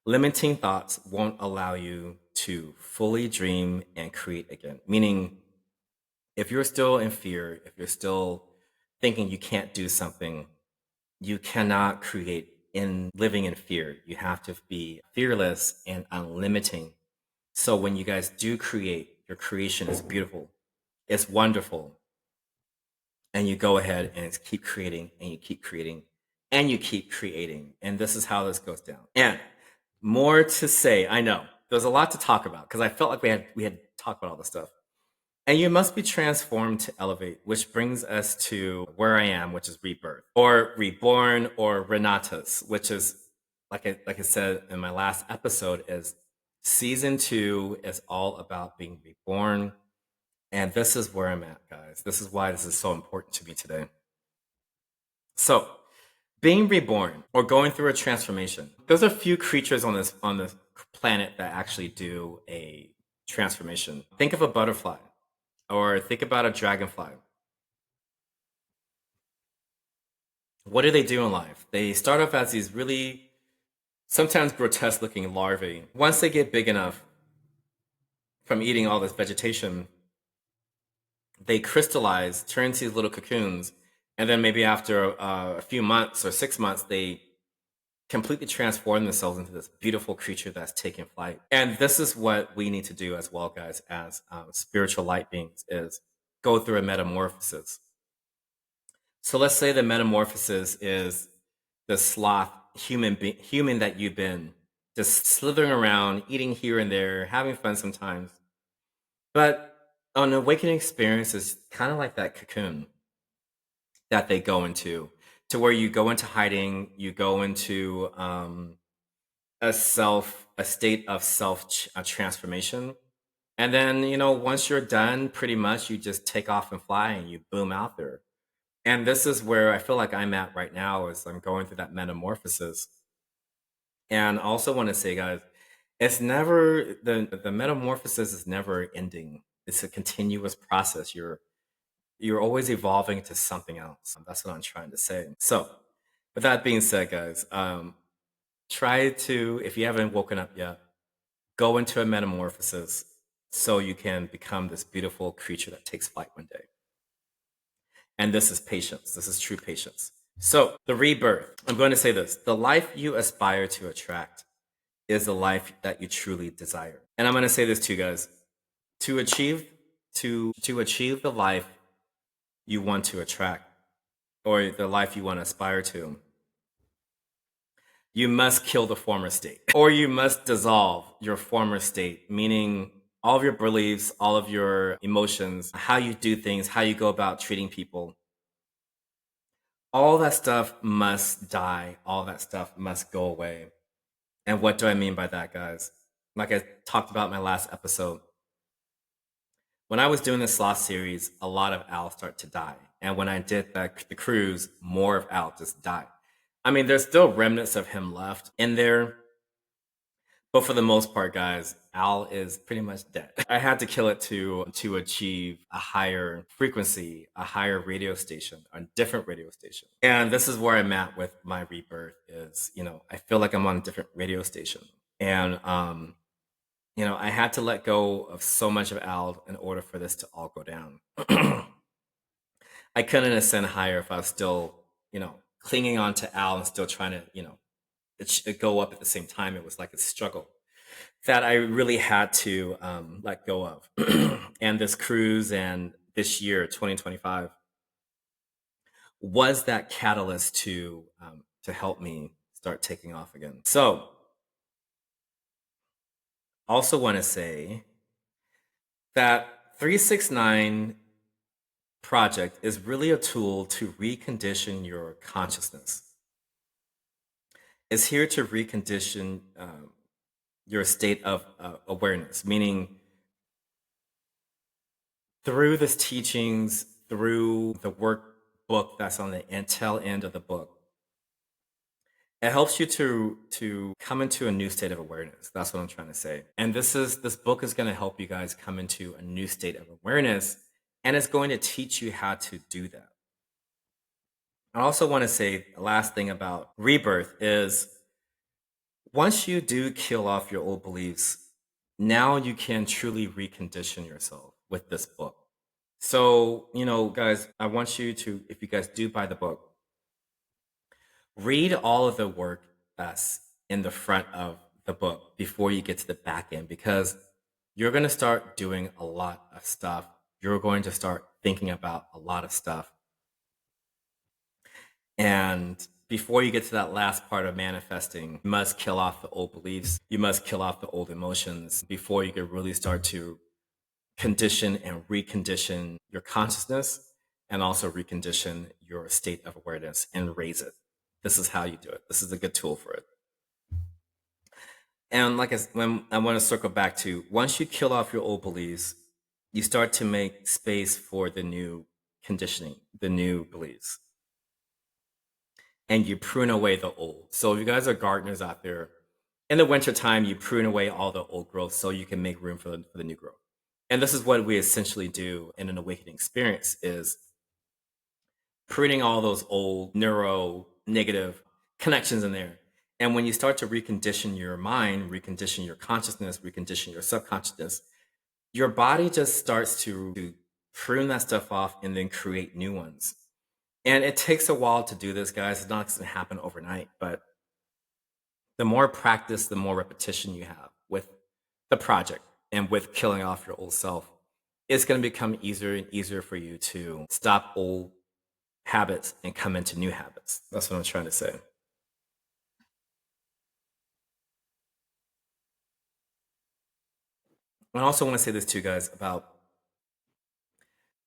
Limiting thoughts won't allow you to fully dream and create again. Meaning, if you're still in fear, if you're still thinking you can't do something, you cannot create in living in fear. You have to be fearless and unlimiting. So when you guys do create, your creation is beautiful, it's wonderful. And you go ahead and keep creating, and you keep creating, and you keep creating. And this is how this goes down. And more to say, I know. There's a lot to talk about, because I felt like we had talked about all this stuff. And you must be transformed to elevate, which brings us to where I am, which is rebirth, or reborn, or Renatus, which is, like I said in my last episode, is season 2 is all about being reborn. And this is where I'm at, guys. This is why this is so important to me today. So, being reborn, or going through a transformation. There's a few creatures on this planet that actually do a transformation. Think of a butterfly, or think about a dragonfly. what do they do in life? They start off as these really sometimes grotesque looking larvae. Once they get big enough from eating all this vegetation, they crystallize, turn into these little cocoons, and then maybe after a few months or 6 months, they completely transform themselves into this beautiful creature that's taking flight. And this is what we need to do as well, guys, as spiritual light beings, is go through a metamorphosis. So let's say the metamorphosis is the sloth human that you've been, just slithering around, eating here and there, having fun sometimes. But an awakening experience is kind of like that cocoon that they go into, to where you go into hiding, you go into a state of self transformation. And then, once you're done, pretty much you just take off and fly and you boom out there. And this is where I feel like I'm at right now, is I'm going through that metamorphosis. And I also want to say, guys, it's never the metamorphosis is never ending. It's a continuous process. You're always evolving to something else. That's what I'm trying to say. So, with that being said, guys, try to, if you haven't woken up yet, go into a metamorphosis so you can become this beautiful creature that takes flight one day. And this is patience. This is true patience. So, the rebirth. I'm going to say this: the life you aspire to attract is the life that you truly desire. And I'm going to say this to you guys: to achieve the life you want to attract, or the life you want to aspire to, you must kill the former state, or you must dissolve your former state, meaning all of your beliefs, all of your emotions, how you do things, how you go about treating people. All that stuff must die. All that stuff must go away. And what do I mean by that, guys? Like I talked about in my last episode, when I was doing the Sloth series, a lot of Al started to die. And when I did the cruise, more of Al just died. I mean, there's still remnants of him left in there. But for the most part, guys, Al is pretty much dead. I had to kill it to achieve a higher frequency, a higher radio station, a different radio station. And this is where I'm at with my rebirth is, I feel like I'm on a different radio station. And I had to let go of so much of Al in order for this to all go down. I couldn't ascend higher if I was still, clinging on to Al and still trying to, it go up at the same time. It was like a struggle that I really had to let go of. And this cruise and this year, 2025, was that catalyst to help me start taking off again. So, also want to say that 369 project is really a tool to recondition your consciousness. It's here to recondition your state of awareness, meaning through this teachings, through the workbook that's on the tail end of the book, it helps you to come into a new state of awareness. That's what I'm trying to say. And this book is going to help you guys come into a new state of awareness, and it's going to teach you how to do that. I also want to say the last thing about rebirth is, once you do kill off your old beliefs, now you can truly recondition yourself with this book. So, guys, I want you to, if you guys do buy the book, read all of the work that's in the front of the book before you get to the back end, because you're going to start doing a lot of stuff. You're going to start thinking about a lot of stuff. And before you get to that last part of manifesting, you must kill off the old beliefs. You must kill off the old emotions before you can really start to condition and recondition your consciousness, and also recondition your state of awareness and raise it. This is how you do it. This is a good tool for it. And when I want to circle back to, once you kill off your old beliefs, you start to make space for the new conditioning, the new beliefs. And you prune away the old. So if you guys are gardeners out there, in the wintertime, you prune away all the old growth so you can make room for the new growth. And this is what we essentially do in an awakening experience, is pruning all those old neuro negative connections in there. And when you start to recondition your mind, recondition your consciousness, recondition your subconsciousness, your body just starts to prune that stuff off and then create new ones. And it takes a while to do this, guys. It's not going to happen overnight, but the more practice, the more repetition you have with the project and with killing off your old self, it's going to become easier and easier for you to stop old habits and come into new habits. That's what I'm trying to say. I also want to say this too, guys, about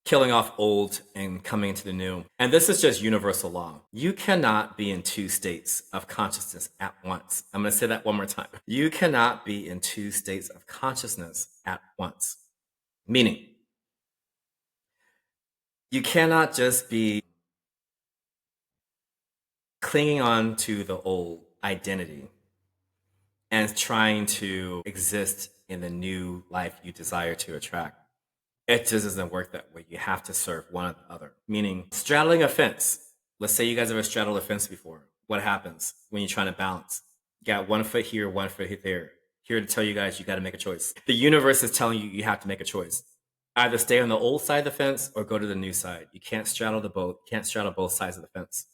killing off old and coming into the new. And this is just universal law. You cannot be in two states of consciousness at once. I'm going to say that one more time. You cannot be in two states of consciousness at once. Meaning, you cannot just be clinging on to the old identity and trying to exist in the new life you desire to attract. It just doesn't work that way. You have to serve one or the other. Meaning, straddling a fence. Let's say you guys ever straddled a fence before. What happens when you're trying to balance? You got 1 foot here, 1 foot there. Here to tell you guys, you got to make a choice. The universe is telling you you have to make a choice. Either stay on the old side of the fence or go to the new side. You can't straddle the boat. You can't straddle both sides of the fence.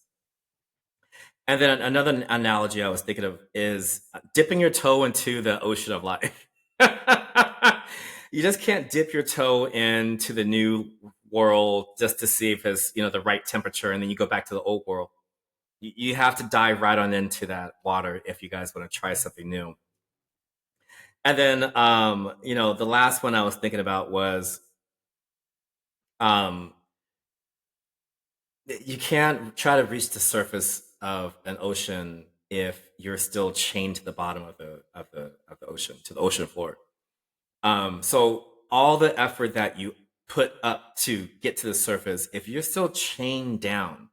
And then another analogy I was thinking of is dipping your toe into the ocean of life. You just can't dip your toe into the new world just to see if it's the right temperature, and then you go back to the old world. You have to dive right on into that water if you guys want to try something new. And then the last one I was thinking about was you can't try to reach the surface of an ocean if you're still chained to the bottom of the ocean, to the ocean floor. So all the effort that you put up to get to the surface, if you're still chained down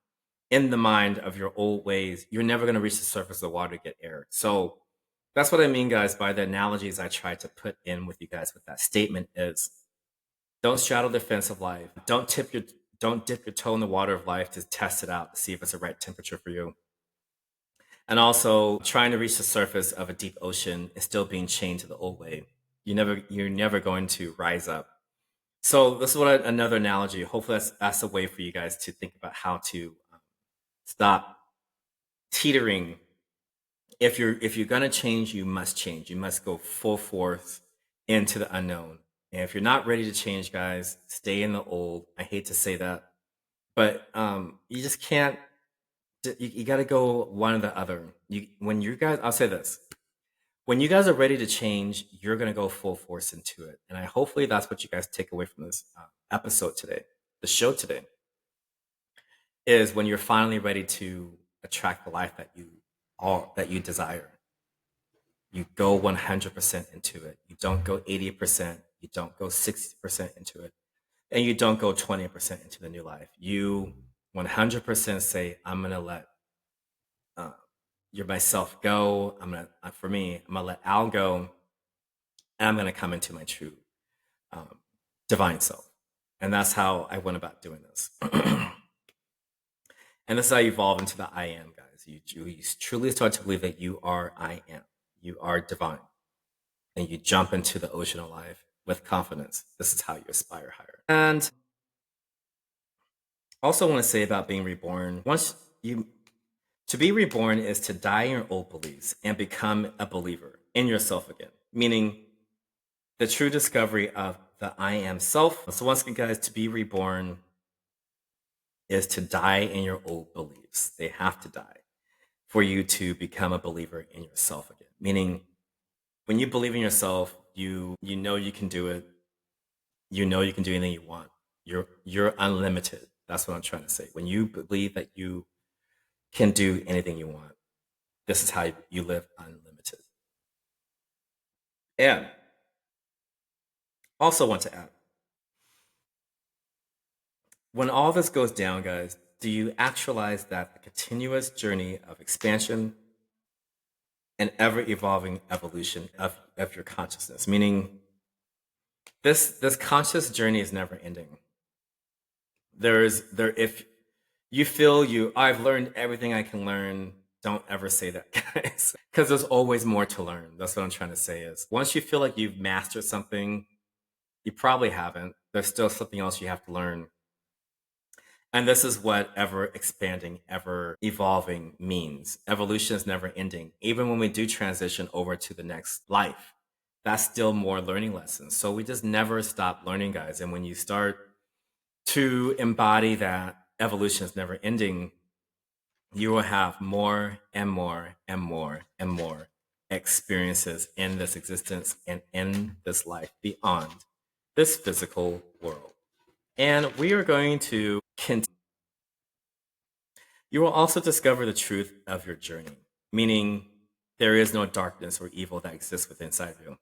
in the mind of your old ways, you're never going to reach the surface of the water to get air. So that's what I mean, guys, by the analogies I tried to put in with you guys with that statement is don't straddle the fence of life. Don't dip your toe in the water of life to test it out to see if it's the right temperature for you. And also trying to reach the surface of a deep ocean is still being chained to the old way. You're never going to rise up. So this is what another analogy. Hopefully that's a way for you guys to think about how to stop teetering. If you're going to change, you must change. You must go full force into the unknown. And if you're not ready to change, guys, stay in the old. I hate to say that, but you just can't. You got to go one or the other. I'll say this. When you guys are ready to change, you're going to go full force into it. And hopefully that's what you guys take away from this episode today, the show today, is when you're finally ready to attract the life that you desire. You go 100% into it. You don't go 80%. You don't go 60% into it. And you don't go 20% into the new life. You 100% say, I'm going to let myself go. I'm going to let Al go. And I'm going to come into my true divine self. And that's how I went about doing this. And this is how you evolve into the I am, guys. You truly start to believe that you are I am. You are divine. And you jump into the ocean of life with confidence. This is how you aspire higher. And also want to say about being reborn. To be reborn is to die in your old beliefs and become a believer in yourself again. Meaning the true discovery of the I am self. So once again, guys, to be reborn is to die in your old beliefs. They have to die for you to become a believer in yourself again. Meaning when you believe in yourself, you know you can do it. You know you can do anything you want. You're unlimited. That's what I'm trying to say. When you believe that you can do anything you want, this is how you live unlimited. And also want to add, when all this goes down, guys, do you actualize that the continuous journey of expansion and ever-evolving evolution of your consciousness? Meaning this conscious journey is never ending. If you feel I've learned everything I can learn, don't ever say that, guys. Because there's always more to learn. That's what I'm trying to say is once you feel like you've mastered something, you probably haven't. There's still something else you have to learn. And this is what ever expanding, ever evolving means. Evolution is never ending. Even when we do transition over to the next life, that's still more learning lessons. So we just never stop learning, guys. And when you start to embody that evolution is never ending, you will have more and more and more and more experiences in this existence and in this life beyond this physical world. And we are going to continue. You will also discover the truth of your journey, meaning there is no darkness or evil that exists within inside of you.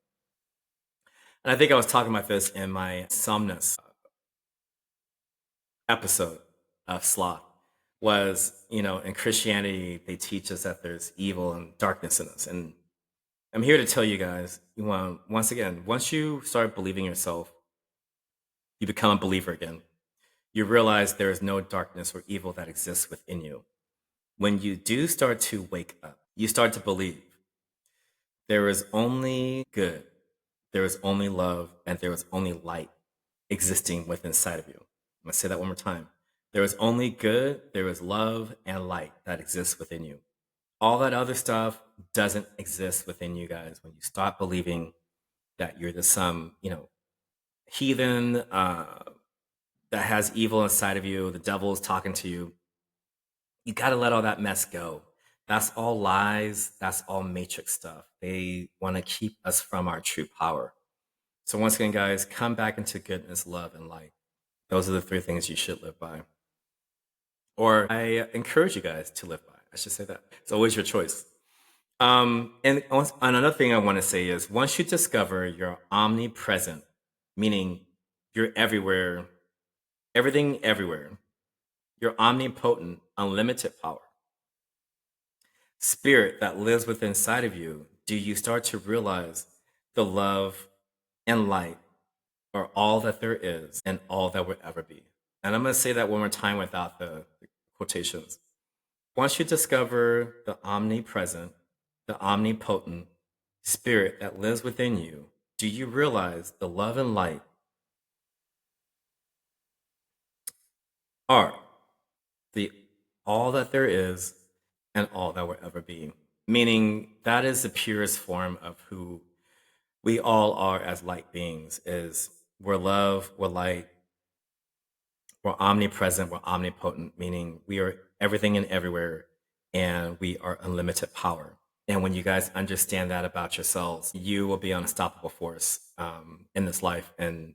And I think I was talking about this in my Somnus episode of Sloth. Was, in Christianity, they teach us that there's evil and darkness in us. And I'm here to tell you guys, once again, once you start believing yourself, you become a believer again. You realize there is no darkness or evil that exists within you. When you do start to wake up, you start to believe there is only good, there is only love, and there is only light existing within inside of you. I'm going to say that one more time. There is only good, there is love, and light that exists within you. All that other stuff doesn't exist within you guys when you stop believing that you're some, heathen that has evil inside of you, the devil is talking to you. You got to let all that mess go. That's all lies. That's all matrix stuff. They want to keep us from our true power. So once again, guys, come back into goodness, love, and light. Those are the 3 things you should live by. Or I encourage you guys to live by. I should say that. It's always your choice. And another thing I want to say is once you discover you're omnipresent, meaning you're everywhere, everything everywhere, you're omnipotent, unlimited power, spirit that lives within inside of you, do you start to realize the love and light are all that there is and all that will ever be? And I'm going to say that one more time without the quotations. Once you discover the omnipresent, the omnipotent spirit that lives within you, do you realize the love and light are the all that there is and all that will ever be? Meaning that is the purest form of who we all are as light beings. Is we're love, we're light, we're omnipresent, we're omnipotent, meaning we are everything and everywhere, and we are unlimited power. And when you guys understand that about yourselves, you will be an unstoppable force in this life and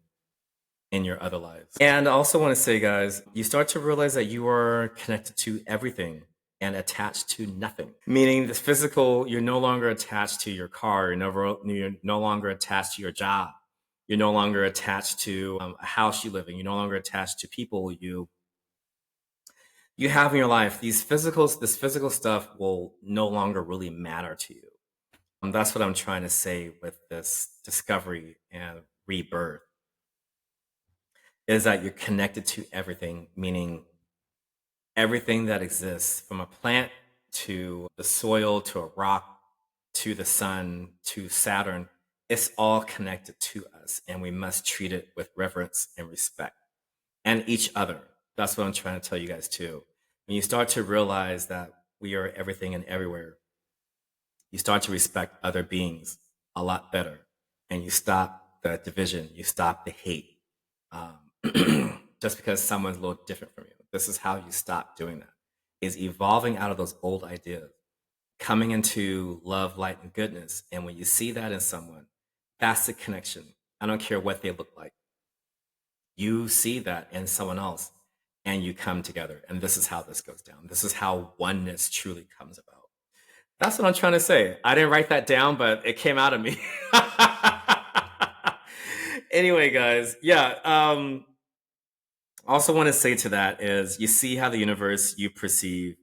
in your other lives. And I also want to say, guys, you start to realize that you are connected to everything and attached to nothing. Meaning this physical, you're no longer attached to your car, you're no longer attached to your job. You're no longer attached to a house you live in. You're no longer attached to people you have in your life. This physical stuff will no longer really matter to you. That's what I'm trying to say with this discovery and rebirth, is that you're connected to everything, meaning everything that exists, from a plant to the soil to a rock to the sun to Saturn. It's all connected to us, and we must treat it with reverence and respect, and each other. That's what I'm trying to tell you guys too. When you start to realize that we are everything and everywhere, you start to respect other beings a lot better, and you stop the division, you stop the hate, just because someone's a little different from you. This is how you stop doing that, is evolving out of those old ideas, coming into love, light, and goodness. And when you see that in someone, that's the connection. I don't care what they look like. You see that in someone else and you come together. And this is how this goes down. This is how oneness truly comes about. That's what I'm trying to say. I didn't write that down, but it came out of me. Anyway, guys, yeah. Also want to say to that is, you see how the universe you perceive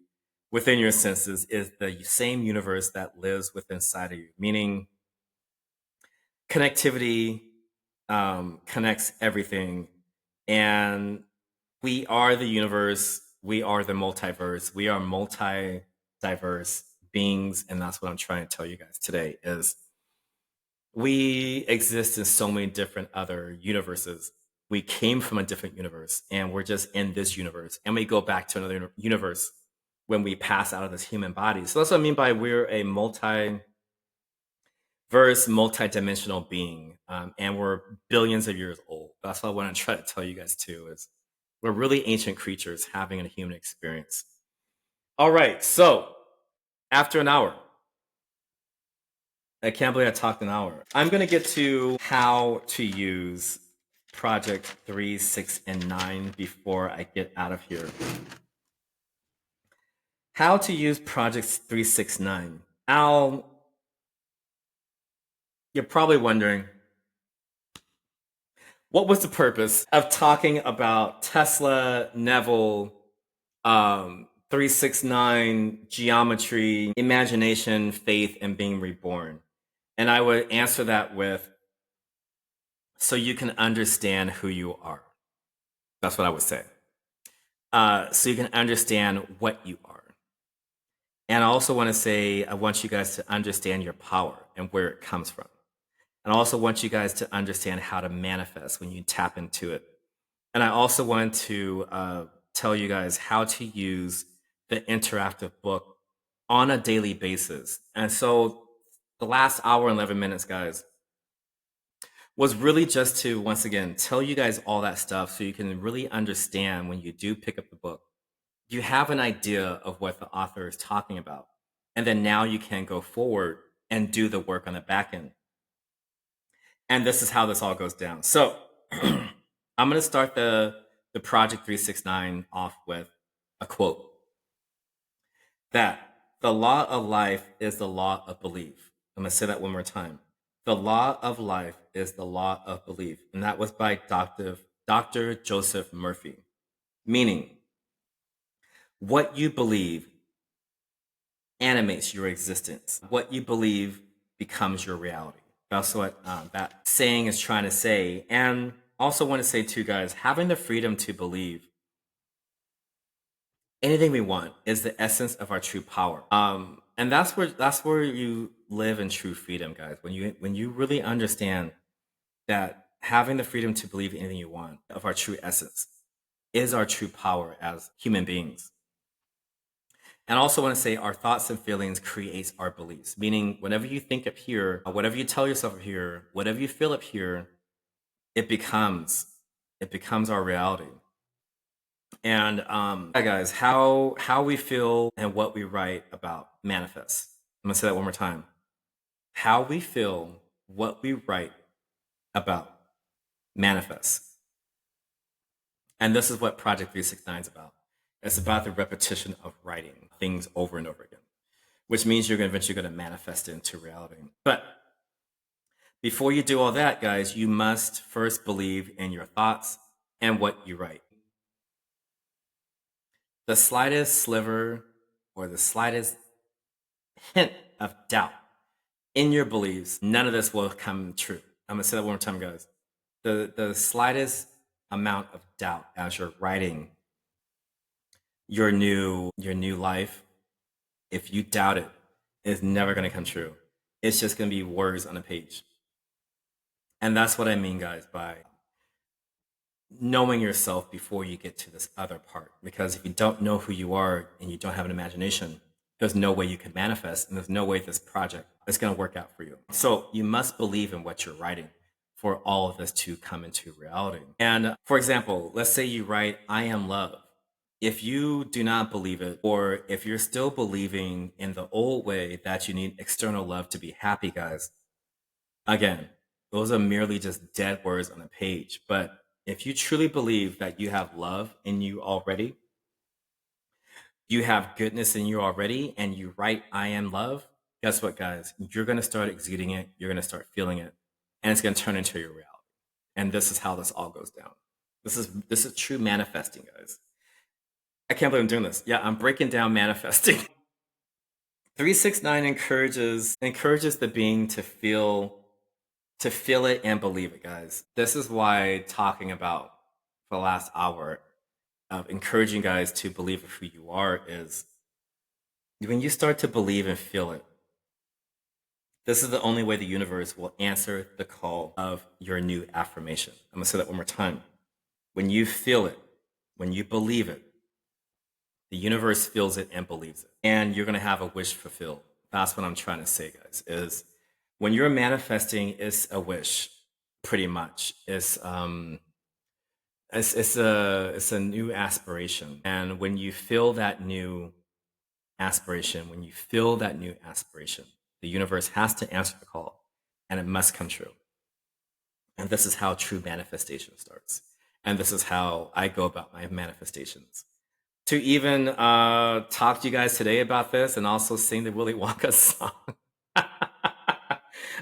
within your senses is the same universe that lives within inside of you, meaning connectivity connects everything, and we are the universe We are the multiverse. We are multi-diverse beings, and that's what I'm trying to tell you guys today is we exist in so many different other universes. We came from a different universe and we're just in this universe. And we go back to another universe when we pass out of this human body. So that's what I mean by we're a multi-verse, multi-dimensional being. And we're billions of years old. That's what I want to try to tell you guys too is we're really ancient creatures having a human experience. All right. So after an hour, I can't believe I talked an hour. I'm going to get to how to use Project 3, 6, and 9 before I get out of here. How to use Projects 3, 6, 9. You're probably wondering, what was the purpose of talking about Tesla, Neville, 369, geometry, imagination, faith, and being reborn? And I would answer that with, so you can understand who you are. That's what I would say. So you can understand what you are. And I also want to say, I want you guys to understand your power and where it comes from. And I also want you guys to understand how to manifest when you tap into it. And I also want to tell you guys how to use the interactive book on a daily basis. And so the last hour and 11 minutes, guys, was really just to, once again, tell you guys all that stuff so you can really understand when you do pick up the book. You have an idea of what the author is talking about. And then now you can go forward and do the work on the back end. And this is how this all goes down. So I'm going to start the Project 369 off with a quote. That the law of life is the law of belief. I'm going to say that one more time. The law of life is the law of belief. And that was by Dr. Joseph Murphy. Meaning, what you believe animates your existence. What you believe becomes your reality. That's what that saying is trying to say. And also want to say too, guys, having the freedom to believe anything we want is the essence of our true power. And that's where you live in true freedom, guys. When you really understand that having the freedom to believe anything you want of our true essence is our true power as human beings. And I also want to say our thoughts and feelings creates our beliefs, meaning whenever you think up here, whatever you tell yourself up here, whatever you feel up here, it becomes our reality. And yeah, guys, how we feel and what we write about manifests. I'm gonna say that one more time. How we feel, what we write about manifests. And this is what Project 369 is about. It's about the repetition of writing things over and over again, which means you're eventually going to manifest it into reality. But before you do all that, guys, you must first believe in your thoughts and what you write. The slightest sliver or the slightest hint of doubt in your beliefs, none of this will come true. I'm going to say that one more time, guys. The slightest amount of doubt as you're writing your new life, if you doubt it, it's never going to come true. It's just going to be words on a page. And that's what I mean, guys, by knowing yourself before you get to this other part. Because if you don't know who you are and you don't have an imagination, there's no way you can manifest, and there's no way this project is going to work out for you. So you must believe in what you're writing for all of this to come into reality. And for example, let's say you write, I am love. If you do not believe it, or if you're still believing in the old way that you need external love to be happy, guys, again, those are merely just dead words on a page. But if you truly believe that you have love in you already, you have goodness in you already, and you write, I am love, guess what, guys? You're going to start exuding it. You're going to start feeling it, and it's going to turn into your reality. And this is how this all goes down. This is true manifesting, guys. I can't believe I'm doing this. Yeah, I'm breaking down manifesting. 369 encourages the being to feel it and believe it, guys. This is why talking about for the last hour of encouraging you guys to believe of who you are is when you start to believe and feel it. This is the only way the universe will answer the call of your new affirmation. I'm going to say that one more time. When you feel it, when you believe it, the universe feels it and believes it. And you're going to have a wish fulfilled. That's what I'm trying to say, guys, is when you're manifesting, it's a wish, pretty much. It's a new aspiration. And when you feel that new aspiration, the universe has to answer the call and it must come true. And this is how true manifestation starts. And this is how I go about my manifestations. To even talk to you guys today about this and also sing the Willy Wonka song.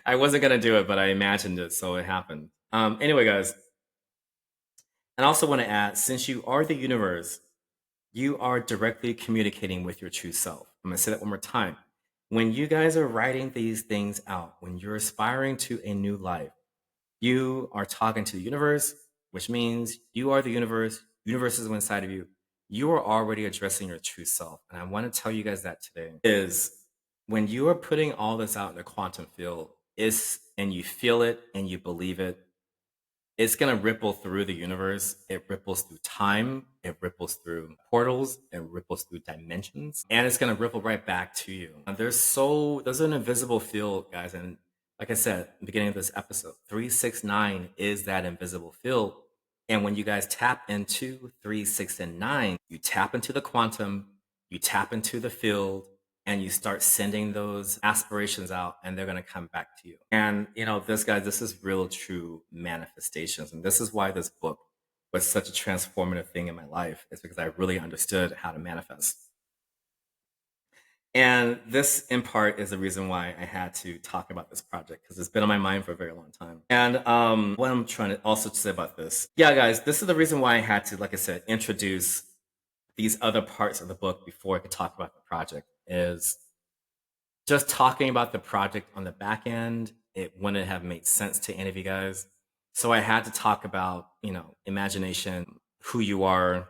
I wasn't going to do it, but I imagined it, so it happened. Anyway, guys, and I also want to add, since you are the universe, you are directly communicating with your true self. I'm going to say that one more time. When you guys are writing these things out, when you're aspiring to a new life, you are talking to the universe, which means you are the universe. Universe is inside of you. You are already addressing your true self. And I want to tell you guys that today is when you are putting all this out in the quantum field, and you feel it and you believe it, it's going to ripple through the universe. It ripples through time. It ripples through portals. It ripples through dimensions. And it's going to ripple right back to you. And there's an invisible field, guys. And like I said at the beginning of this episode, 369 is that invisible field. And when you guys tap into 3, 6, and 9, you tap into the quantum, you tap into the field, and you start sending those aspirations out and they're going to come back to you. And this is real true manifestations. And this is why this book was such a transformative thing in my life. It's because I really understood how to manifest. And this in part is the reason why I had to talk about this project, because it's been on my mind for a very long time. And what I'm trying to also say about this, guys, this is the reason why I had to, like I said, introduce these other parts of the book before I could talk about the project. Is just talking about the project on the back end, it wouldn't have made sense to any of you guys. So I had to talk about, imagination, who you are,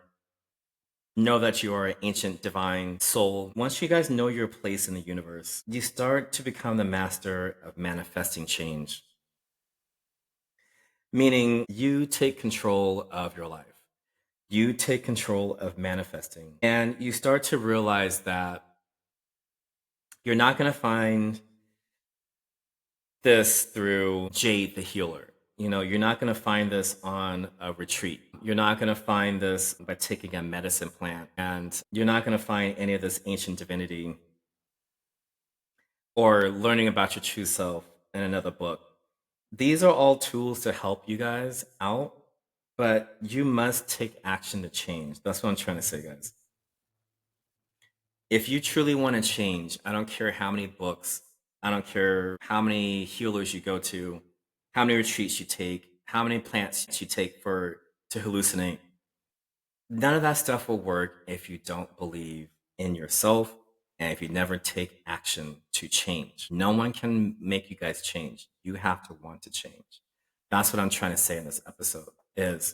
know that you are an ancient divine soul. Once you guys know your place in the universe, you start to become the master of manifesting change. Meaning you take control of your life. You take control of manifesting. And you start to realize that you're not going to find this through Jade the healer. You're not going to find this on a retreat. You're not going to find this by taking a medicine plant. And you're not going to find any of this ancient divinity or learning about your true self in another book. These are all tools to help you guys out, but you must take action to change. That's what I'm trying to say, guys. If you truly want to change, I don't care how many books, I don't care how many healers you go to, how many retreats you take, how many plants you take to hallucinate. None of that stuff will work if you don't believe in yourself and if you never take action to change. No one can make you guys change. You have to want to change. That's what I'm trying to say in this episode is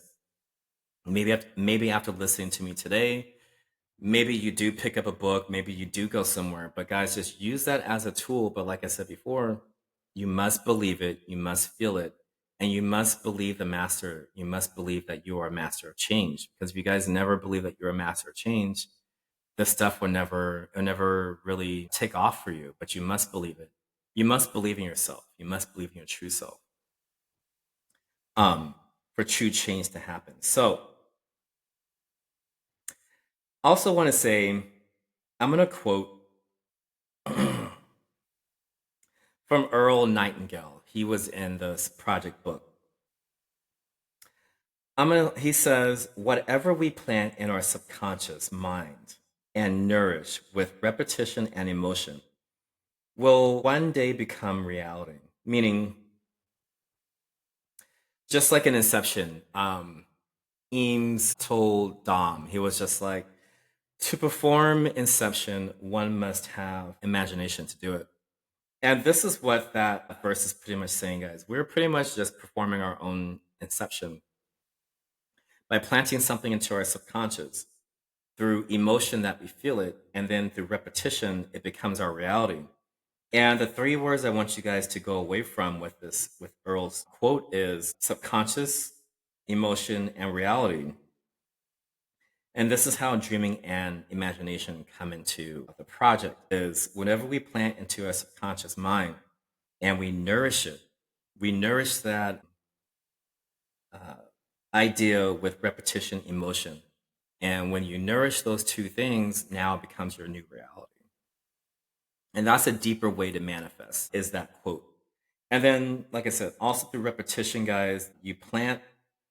maybe after listening to me today, maybe you do pick up a book, maybe you do go somewhere, but guys, just use that as a tool. But like I said before, you must believe it, you must feel it, and you must believe the master. You must believe that you are a master of change. Because if you guys never believe that you're a master of change, this stuff will never really take off for you. But you must believe it. You must believe in yourself. You must believe in your true self. For true change to happen. So I also want to say, I'm going to quote from Earl Nightingale. He was in this project book. He says, whatever we plant in our subconscious mind and nourish with repetition and emotion will one day become reality. Meaning, just like in Inception, Eames told Dom, he was just like, to perform Inception, one must have imagination to do it. And this is what that verse is pretty much saying, guys. We're pretty much just performing our own Inception. by planting something into our subconscious. Through emotion that we feel it, and then through repetition, it becomes our reality. And the three words I want you guys to go away from with Earl's quote is subconscious, emotion, and reality. And this is how dreaming and imagination come into the project is whenever we plant into our subconscious mind and we nourish it, we nourish that uh, idea with repetition, emotion. And when you nourish those two things, now it becomes your new reality. And that's a deeper way to manifest, is that quote. And then, like I said, also through repetition, guys, you plant,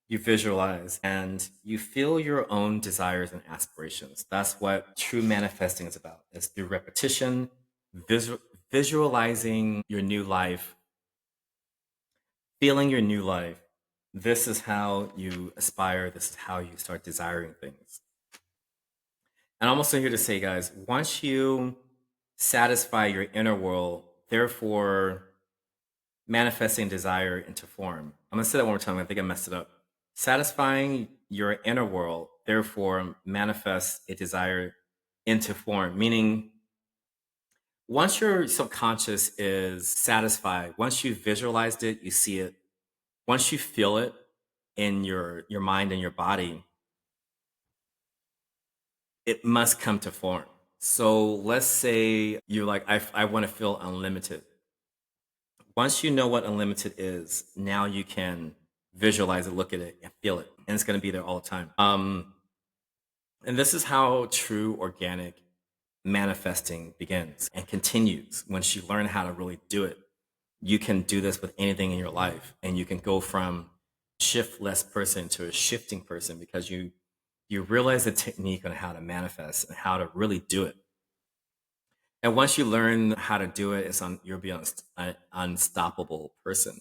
you visualize, and you feel your own desires and aspirations. That's what true manifesting is about. It's through repetition, visualizing your new life, feeling your new life. This is how you aspire. This is how you start desiring things. And I'm also here to say, guys, once you satisfy your inner world, therefore manifesting desire into form. I'm gonna say that one more time. I think I messed it up. Satisfying your inner world, therefore manifest a desire into form. Meaning, once your subconscious is satisfied, once you visualized it, you see it, once you feel it in your mind and your body, it must come to form. So let's say you're like, I want to feel unlimited. Once you know what unlimited is, now you can visualize it, look at it, and feel it. And it's going to be there all the time. And this is how true organic manifesting begins and continues. Once you learn how to really do it, you can do this with anything in your life. And you can go from shiftless person to a shifting person because you realize the technique on how to manifest and how to really do it. And once you learn how to do it, you'll be an unstoppable person.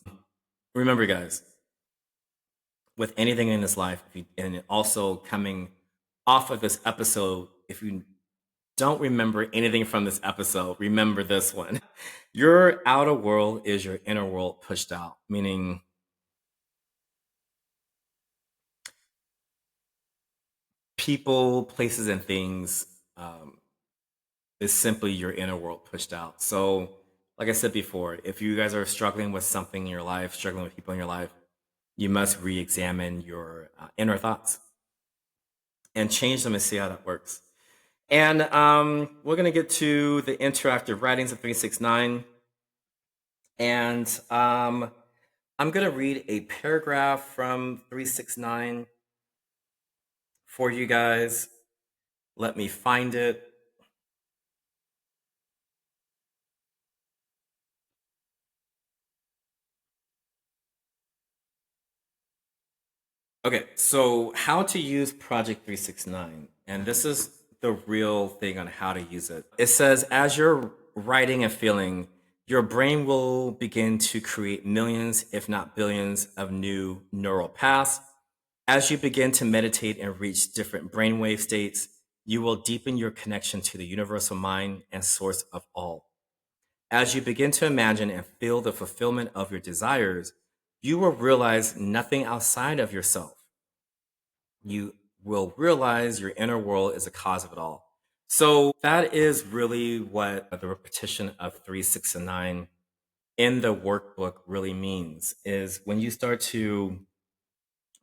Remember, guys, with anything in this life, and also coming off of this episode, if you don't remember anything from this episode, remember this one. Your outer world is your inner world pushed out, meaning people, places, and things is simply your inner world pushed out. So, like I said before, if you guys are struggling with something in your life, struggling with people in your life, you must re examine your inner thoughts and change them and see how that works. And we're going to get to the interactive writings of 369. And I'm going to read a paragraph from 369 for you guys. Let me find it. Okay, so how to use Project 369. And this is the real thing on how to use it. It says, as you're writing and feeling, your brain will begin to create millions, if not billions, of new neural paths. As you begin to meditate and reach different brainwave states, you will deepen your connection to the universal mind and source of all. As you begin to imagine and feel the fulfillment of your desires, you will realize nothing outside of yourself. You will realize your inner world is the cause of it all. So that is really what the repetition of 3, 6, and 9 in the workbook really means, is when you start to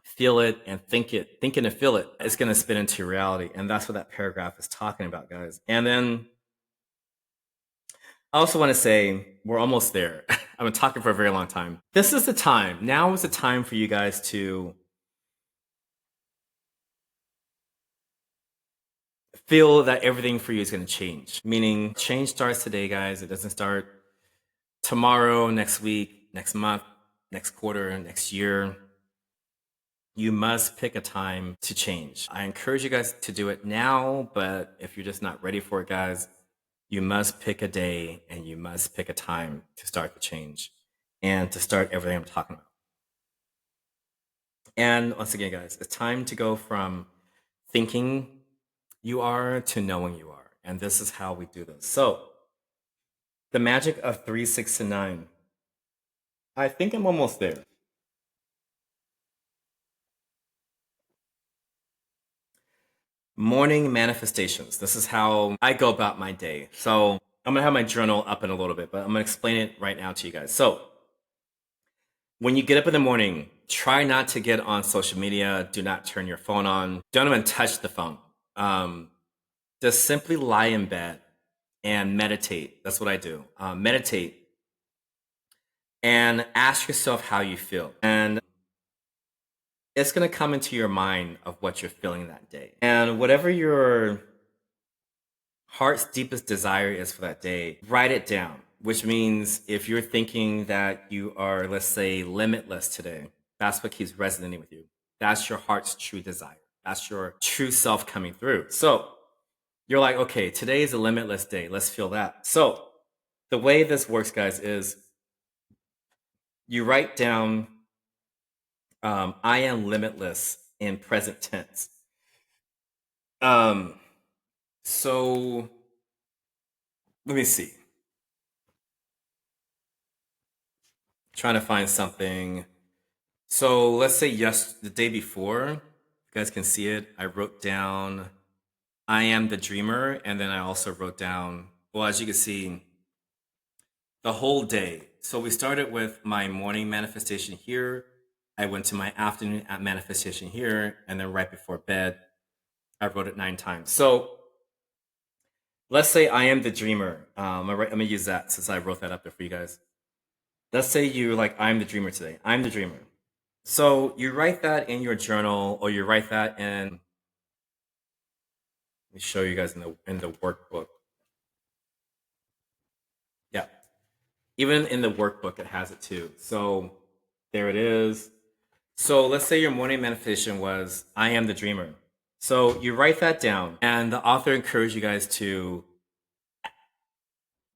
feel it and think and feel it, it's going to spin into reality. And that's what that paragraph is talking about, guys. And then I also want to say we're almost there. I've been talking for a very long time. This is the time. Now is the time for you guys to feel that everything for you is going to change. Meaning, change starts today, guys. It doesn't start tomorrow, next week, next month, next quarter, next year. You must pick a time to change. I encourage you guys to do it now, but if you're just not ready for it, guys, you must pick a day and you must pick a time to start the change and to start everything I'm talking about. And once again, guys, it's time to go from thinking you are to knowing you are. And this is how we do this. So, the magic of 3, 6, and 9. I think I'm almost there. Morning manifestations. This is how I go about my day. So I'm going to have my journal up in a little bit, but I'm going to explain it right now to you guys. So when you get up in the morning, try not to get on social media. Do not turn your phone on. Don't even touch the phone. Just simply lie in bed and meditate. That's what I do. Meditate and ask yourself how you feel. And it's going to come into your mind of what you're feeling that day. And whatever your heart's deepest desire is for that day, write it down, which means if you're thinking that you are, let's say, limitless today, that's what keeps resonating with you. That's your heart's true desire. That's your true self coming through. So you're like, okay, today is a limitless day. Let's feel that. So the way this works, guys, is you write down, I am limitless in present tense. So let me see. Trying to find something. So let's say the day before, you guys can see it. I wrote down, I am the dreamer. And then I also wrote down, well, as you can see, the whole day. So we started with my morning manifestation here. I went to my afternoon manifestation here. And then right before bed, I wrote it 9 times. So let's say I am the dreamer. I'm gonna use that since I wrote that up there for you guys. Let's say you're like, I'm the dreamer today. I'm the dreamer. So you write that in your journal, or you write that in. Let me show you guys in the workbook. Yeah, even in the workbook, it has it too. So there it is. So let's say your morning manifestation was, I am the dreamer. So you write that down, and the author encouraged you guys to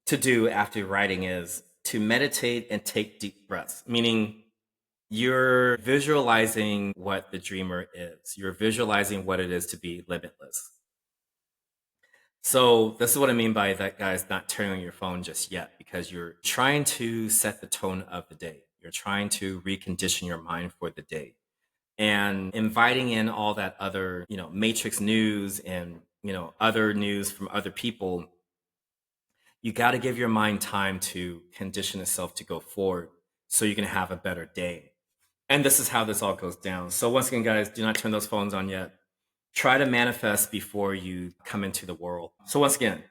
do after writing is to meditate and take deep breaths, meaning you're visualizing what the dreamer is. You're visualizing what it is to be limitless. So this is what I mean by that, guys, not turning on your phone just yet, because you're trying to set the tone of the day. You're trying to recondition your mind for the day, and inviting in all that other, matrix news and, other news from other people. You got to give your mind time to condition itself to go forward so you can have a better day. And this is how this all goes down. So once again, guys, do not turn those phones on yet. Try to manifest before you come into the world. So once again,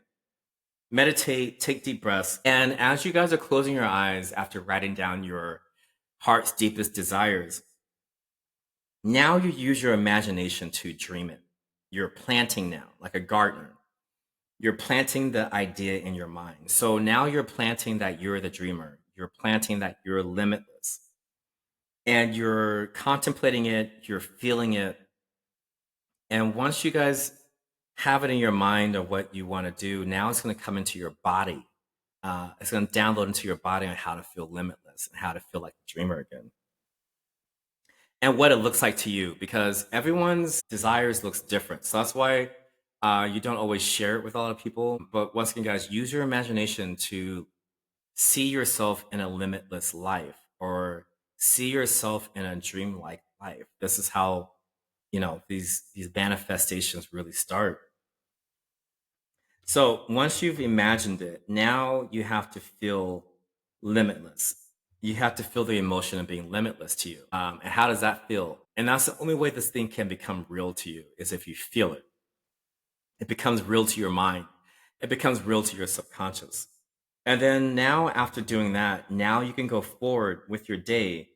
meditate, take deep breaths. And as you guys are closing your eyes after writing down your heart's deepest desires, now you use your imagination to dream it. You're planting now, like a gardener. You're planting the idea in your mind. So now you're planting that you're the dreamer. You're planting that you're limitless. And you're contemplating it, you're feeling it. And once you guys have it in your mind of what you want to do, now it's going to come into your body. It's going to download into your body on how to feel limitless and how to feel like a dreamer again. And what it looks like to you, because everyone's desires looks different. So that's why you don't always share it with a lot of people. But once again, guys, use your imagination to see yourself in a limitless life, or see yourself in a dreamlike life. This is how, these manifestations really start. So once you've imagined it, now you have to feel limitless. You have to feel the emotion of being limitless to you. And how does that feel? And that's the only way this thing can become real to you, is if you feel it. It becomes real to your mind. It becomes real to your subconscious. And then now, after doing that, now you can go forward with your day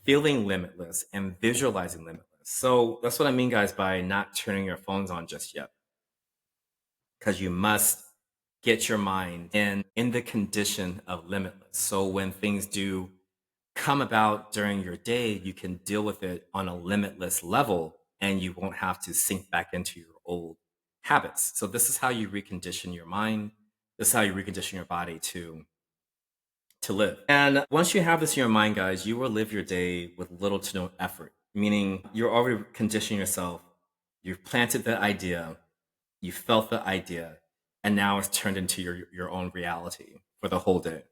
feeling limitless and visualizing limitless. So that's what I mean, guys, by not turning your phones on just yet. Because you must get your mind in the condition of limitless. So when things do come about during your day, you can deal with it on a limitless level, and you won't have to sink back into your old habits. So this is how you recondition your mind. This is how you recondition your body to live. And once you have this in your mind, guys, you will live your day with little to no effort, meaning you're already conditioning yourself. You've planted the idea, you felt the idea, and now it's turned into your own reality for the whole day.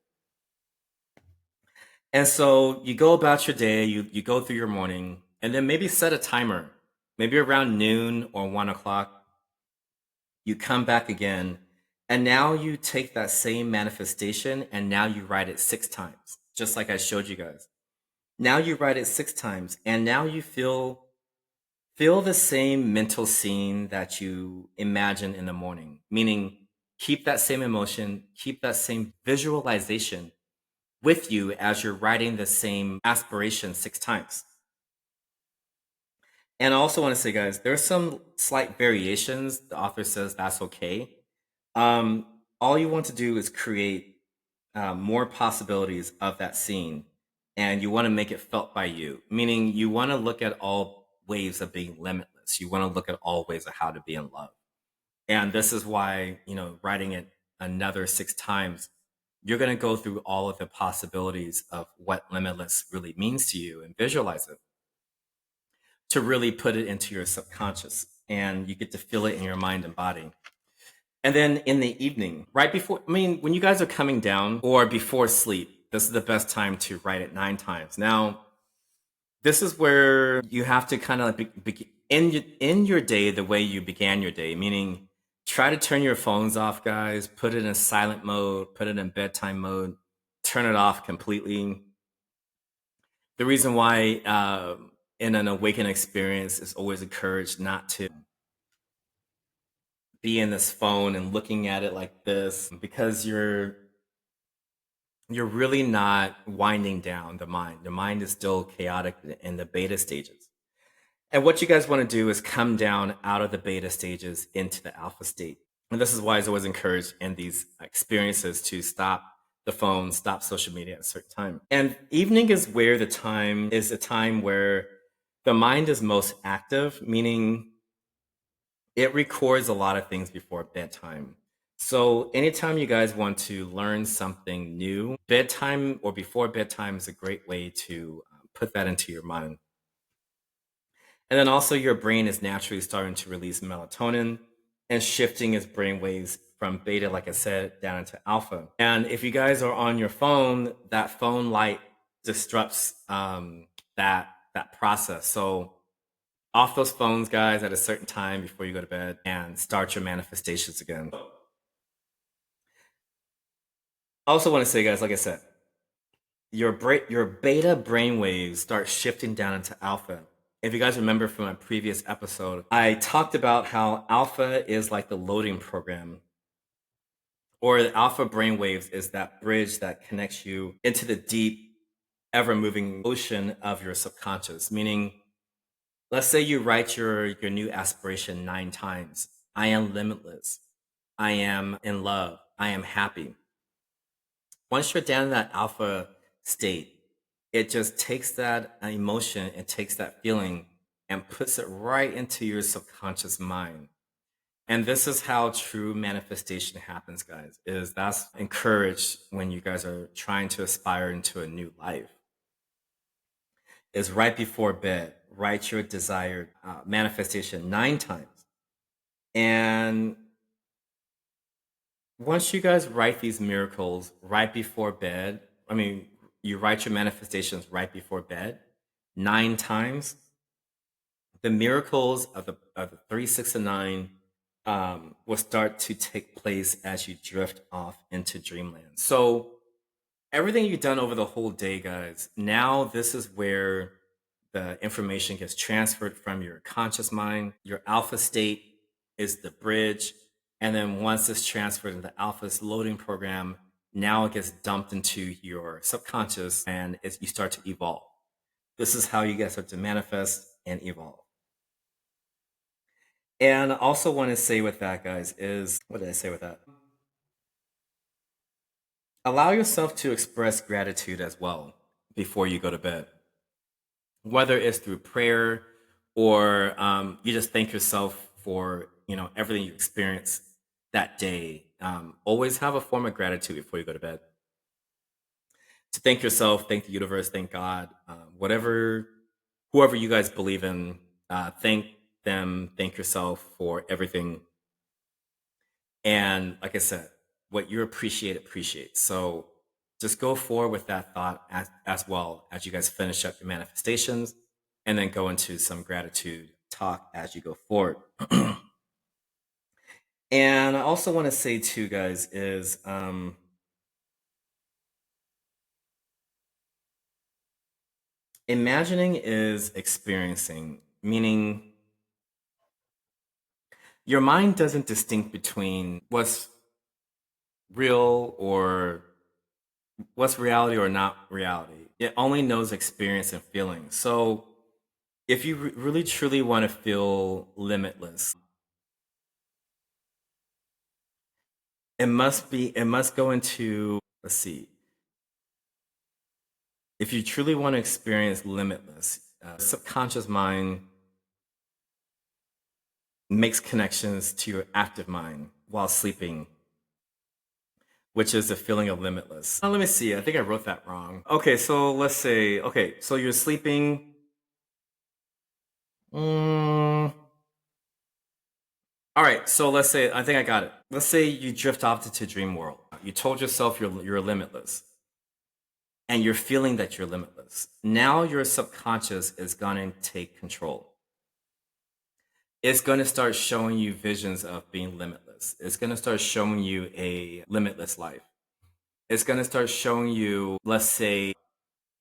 And so you go about your day, you go through your morning, and then maybe set a timer, maybe around noon or 1 o'clock. You come back again, and now you take that same manifestation and now you write it 6 times, just like I showed you guys. Now you write it 6 times, and now you feel the same mental scene that you imagine in the morning, meaning keep that same emotion, keep that same visualization with you as you're writing the same aspiration 6 times. And I also want to say, guys, there's some slight variations. The author says that's okay. All you want to do is create more possibilities of that scene, and you want to make it felt by you, meaning you want to look at all ways of being limitless. You want to look at all ways of how to be in love. And this is why, writing it another 6 times, you're going to go through all of the possibilities of what limitless really means to you and visualize it to really put it into your subconscious. And you get to feel it in your mind and body. And then in the evening, right before, when you guys are coming down or before sleep, this is the best time to write it 9 times. Now, this is where you have to kind of end your day the way you began your day, meaning try to turn your phones off, guys. Put it in silent mode, put it in bedtime mode, turn it off completely. The reason why in an awakened experience is always encouraged not to be in this phone and looking at it like this, because you're really not winding down the mind. The mind is still chaotic in the beta stages. And what you guys want to do is come down out of the beta stages into the alpha state. And this is why it's always encouraged in these experiences to stop the phone, stop social media at a certain time. And evening is where the time is a time where the mind is most active, meaning it records a lot of things before bedtime. So anytime you guys want to learn something new, bedtime or before bedtime is a great way to put that into your mind. And then also your brain is naturally starting to release melatonin and shifting its brain waves from beta, like I said, down into alpha. And if you guys are on your phone, that phone light disrupts that process. So off those phones, guys, at a certain time before you go to bed and start your manifestations again. I also want to say, guys, like I said, your beta brain waves start shifting down into alpha. If you guys remember from a previous episode, I talked about how alpha is like the loading program, or the alpha brain waves is that bridge that connects you into the deep, ever moving ocean of your subconscious. Meaning, let's say you write your new aspiration 9 times. I am limitless. I am in love. I am happy. Once you're down in that alpha state, it just takes that emotion and takes that feeling and puts it right into your subconscious mind. And this is how true manifestation happens, guys, is that's encouraged when you guys are trying to aspire into a new life. Is right before bed, write your desired manifestation 9 times. And once you guys write these miracles right before bed, you write your manifestations right before bed 9 times, the miracles of the 3, 6, and 9 will start to take place as you drift off into dreamland. So everything you've done over the whole day, guys, now this is where the information gets transferred from your conscious mind. Your alpha state is the bridge. And then once it's transferred into the alpha's loading program, now it gets dumped into your subconscious and you start to evolve. This is how you guys start to manifest and evolve. And I also want to say with that, guys, is what did I say with that? Allow yourself to express gratitude as well before you go to bed, whether it's through prayer or you just thank yourself for everything you experienced that day. Always have a form of gratitude before you go to bed. To thank yourself, thank the universe, thank God, whoever you guys believe in, thank them, thank yourself for everything. And like I said, what you appreciate. So just go forward with that thought as well as you guys finish up your manifestations, and then go into some gratitude talk as you go forward. And I also want to say too, guys, is imagining is experiencing, meaning your mind doesn't distinct between real or what's reality or not reality. It only knows experience and feeling. So if you really truly want to feel limitless, it must go into, let's see, if you truly want to experience limitless, subconscious mind makes connections to your active mind while sleeping, which is the feeling of limitless. Let me see. I think I wrote that wrong. Okay, so let's say, okay, so you're sleeping. Mm, all right, so let's say, I think I got it. Let's say you drift off into dream world. You told yourself you're limitless, and you're feeling that you're limitless. Now your subconscious is going to take control. It's going to start showing you visions of being limitless. It's going to start showing you a limitless life. It's going to start showing you, let's say,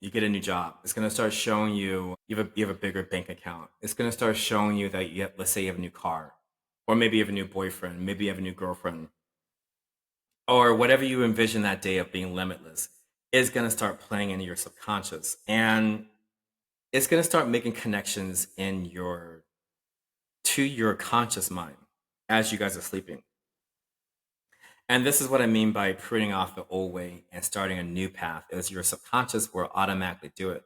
you get a new job. It's going to start showing you you have a bigger bank account. It's going to start showing you that let's say you have a new car, or maybe you have a new boyfriend, maybe you have a new girlfriend, or whatever you envision that day of being limitless is going to start playing into your subconscious, and it's going to start making connections to your conscious mind as you guys are sleeping. And this is what I mean by pruning off the old way and starting a new path, is your subconscious will automatically do it.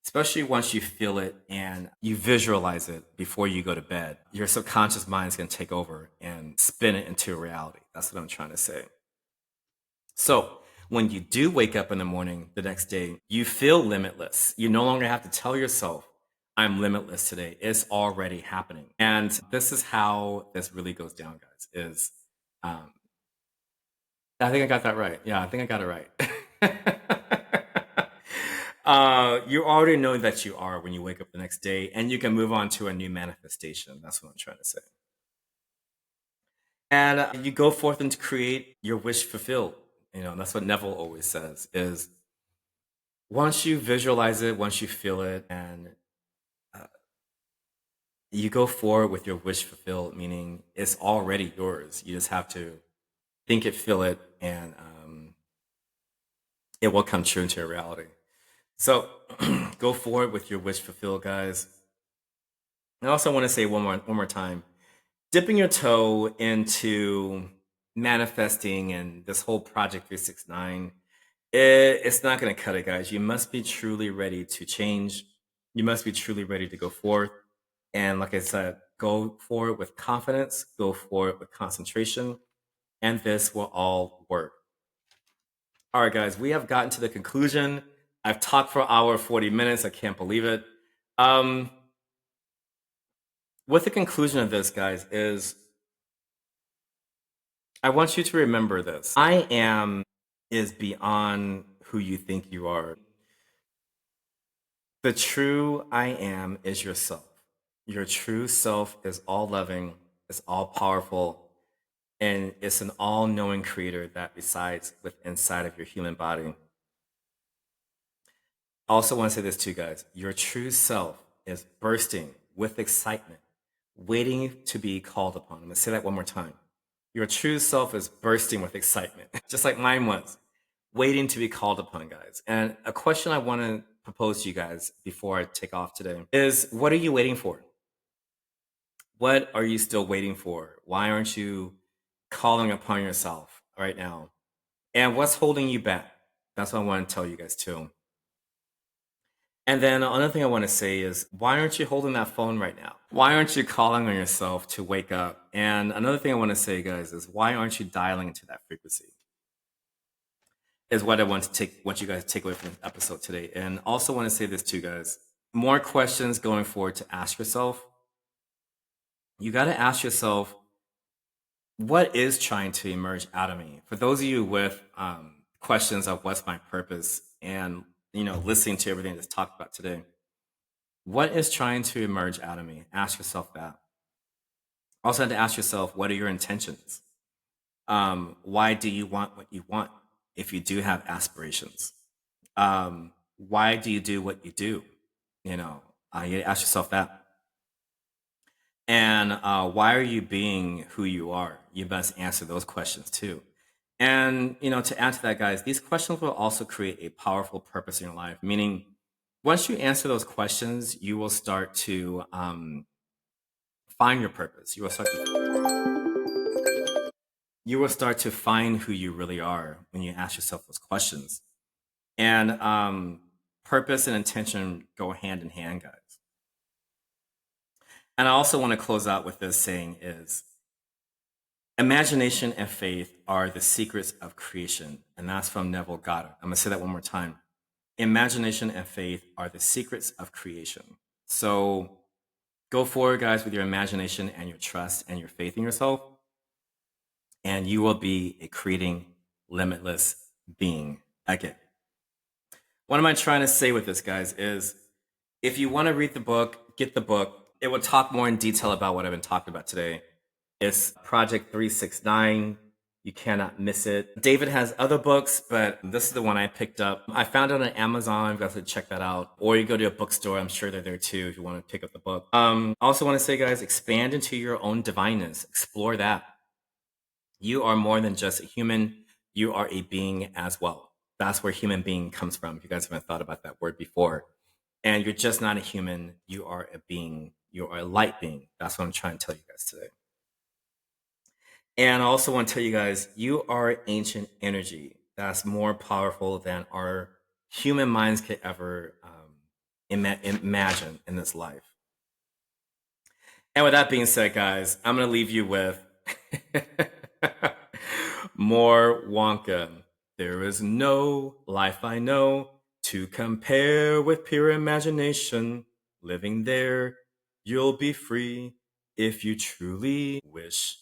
Especially once you feel it and you visualize it before you go to bed. Your subconscious mind is going to take over and spin it into reality. That's what I'm trying to say. So when you do wake up in the morning the next day, you feel limitless. You no longer have to tell yourself, I'm limitless today. It's already happening. And this is how this really goes down, guys, is um, I think I got that right. Yeah, I think I got it right. You already know that you are when you wake up the next day, and you can move on to a new manifestation. That's what I'm trying to say. And you go forth and create your wish fulfilled. That's what Neville always says is once you visualize it, once you feel it, and uh, you go forward with your wish fulfilled, meaning it's already yours. You just have to think it, feel it, and it will come true into your reality. So go forward with your wish fulfilled, guys. I also want to say one more time, dipping your toe into manifesting and this whole Project 369, it's not going to cut it, guys. You must be truly ready to change. You must be truly ready to go forth. And like I said, go forward with confidence, go forward with concentration, and this will all work. All right, guys, we have gotten to the conclusion. I've talked for an hour 40 minutes. I can't believe it. Um, with the conclusion of this, guys, is I want you to remember this. I am is beyond who you think you are. The true I am is yourself. Your true self is all loving, is all powerful, and it's an all knowing creator that resides inside of your human body. I also want to say this too, guys. Your true self is bursting with excitement, waiting to be called upon. I'm going to say that one more time. Your true self is bursting with excitement, just like mine was, waiting to be called upon, guys. And a question I want to propose to you guys before I take off today is, what are you waiting for? What are you still waiting for? Why aren't you calling upon yourself right now? And what's holding you back? That's what I want to tell you guys too. And then another thing I want to say is, why aren't you holding that phone right now? Why aren't you calling on yourself to wake up? And another thing I want to say, guys, is why aren't you dialing into that frequency? Is what I want you guys to take away from this episode today. And also want to say this too, guys. More questions going forward to ask yourself. You got to ask yourself, what is trying to emerge out of me? For those of you with questions of what's my purpose, and listening to everything that's talked about today, what is trying to emerge out of me? Ask yourself that. Also, have to ask yourself, what are your intentions? Why do you want what you want if you do have aspirations? Why do you do what you do? You know, you ask yourself that. And why are you being who you are? You must answer those questions too. And, to add to that, guys, these questions will also create a powerful purpose in your life. Meaning, once you answer those questions, you will start to find your purpose. You will start to find who you really are when you ask yourself those questions. And purpose and intention go hand in hand, guys. And I also want to close out with this saying is imagination and faith are the secrets of creation. And that's from Neville Goddard. I'm going to say that one more time. Imagination and faith are the secrets of creation. So go forward, guys, with your imagination and your trust and your faith in yourself, and you will be a creating, limitless being again. What am I trying to say with this, guys, is if you want to read the book, get the book. It will talk more in detail about what I've been talking about today. It's Project 369. You cannot miss it. David has other books, but this is the one I picked up. I found it on Amazon. You guys should check that out. Or you go to a bookstore. I'm sure they're there too if you want to pick up the book. I also want to say, guys, expand into your own divineness. Explore that. You are more than just a human. You are a being as well. That's where human being comes from. If you guys haven't thought about that word before. And you're just not a human. You are a being. You are a light being. That's what I'm trying to tell you guys today. And I also want to tell you guys, you are ancient energy that's more powerful than our human minds could ever imagine in this life. And with that being said, guys, I'm going to leave you with more Wonka. There is no life I know to compare with pure imagination. Living there, you'll be free if you truly wish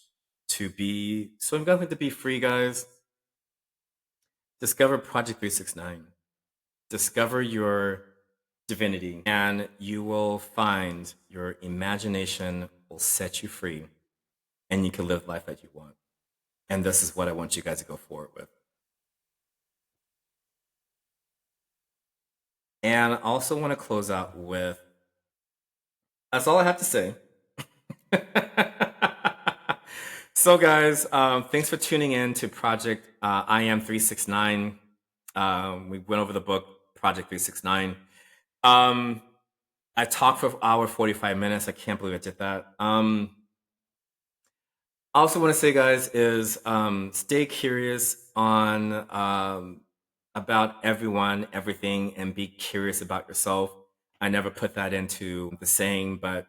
to be. So I'm going to be free, guys. Discover Project 369. Discover your divinity, and you will find your imagination will set you free, and you can live life that you want. And this is what I want you guys to go forward with. And I also want to close out with that's all I have to say. So, guys, thanks for tuning in to Project I Am 369. We went over the book Project 369. I talked for an hour 45 minutes. I can't believe I did that. I also want to say, guys, is stay curious on about everyone, everything, and be curious about yourself. I never put that into the saying, but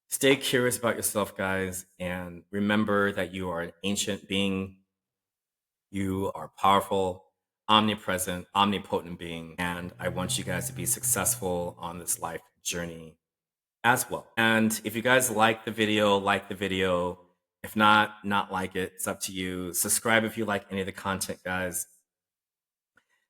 stay curious about yourself, guys, and remember that you are an ancient being. You are powerful, omnipresent, omnipotent being, and I want you guys to be successful on this life journey as well. And if you guys like the video, like the video. If not, not like it. It's up to you. Subscribe if you like any of the content, guys.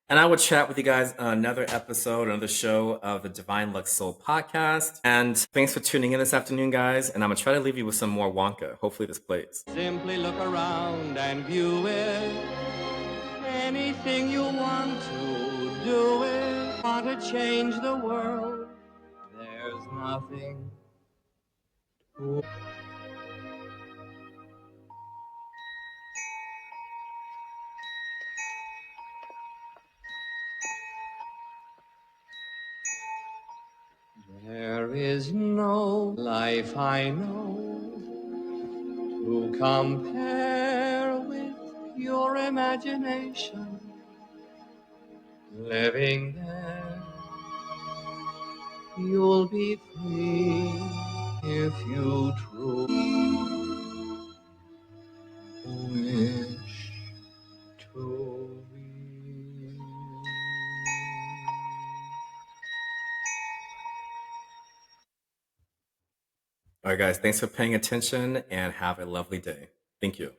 And I will chat with you guys on another episode, another show of the Divine Lux Soul podcast. And thanks for tuning in this afternoon, guys. And I'm going to try to leave you with some more Wonka. Hopefully this plays. Simply look around and view it. Anything you want to do it. Want to change the world. There's nothing. There is no life I know to compare with your imagination. Living there, you'll be free if you truly wish to be. All right, guys. Thanks for paying attention and have a lovely day. Thank you.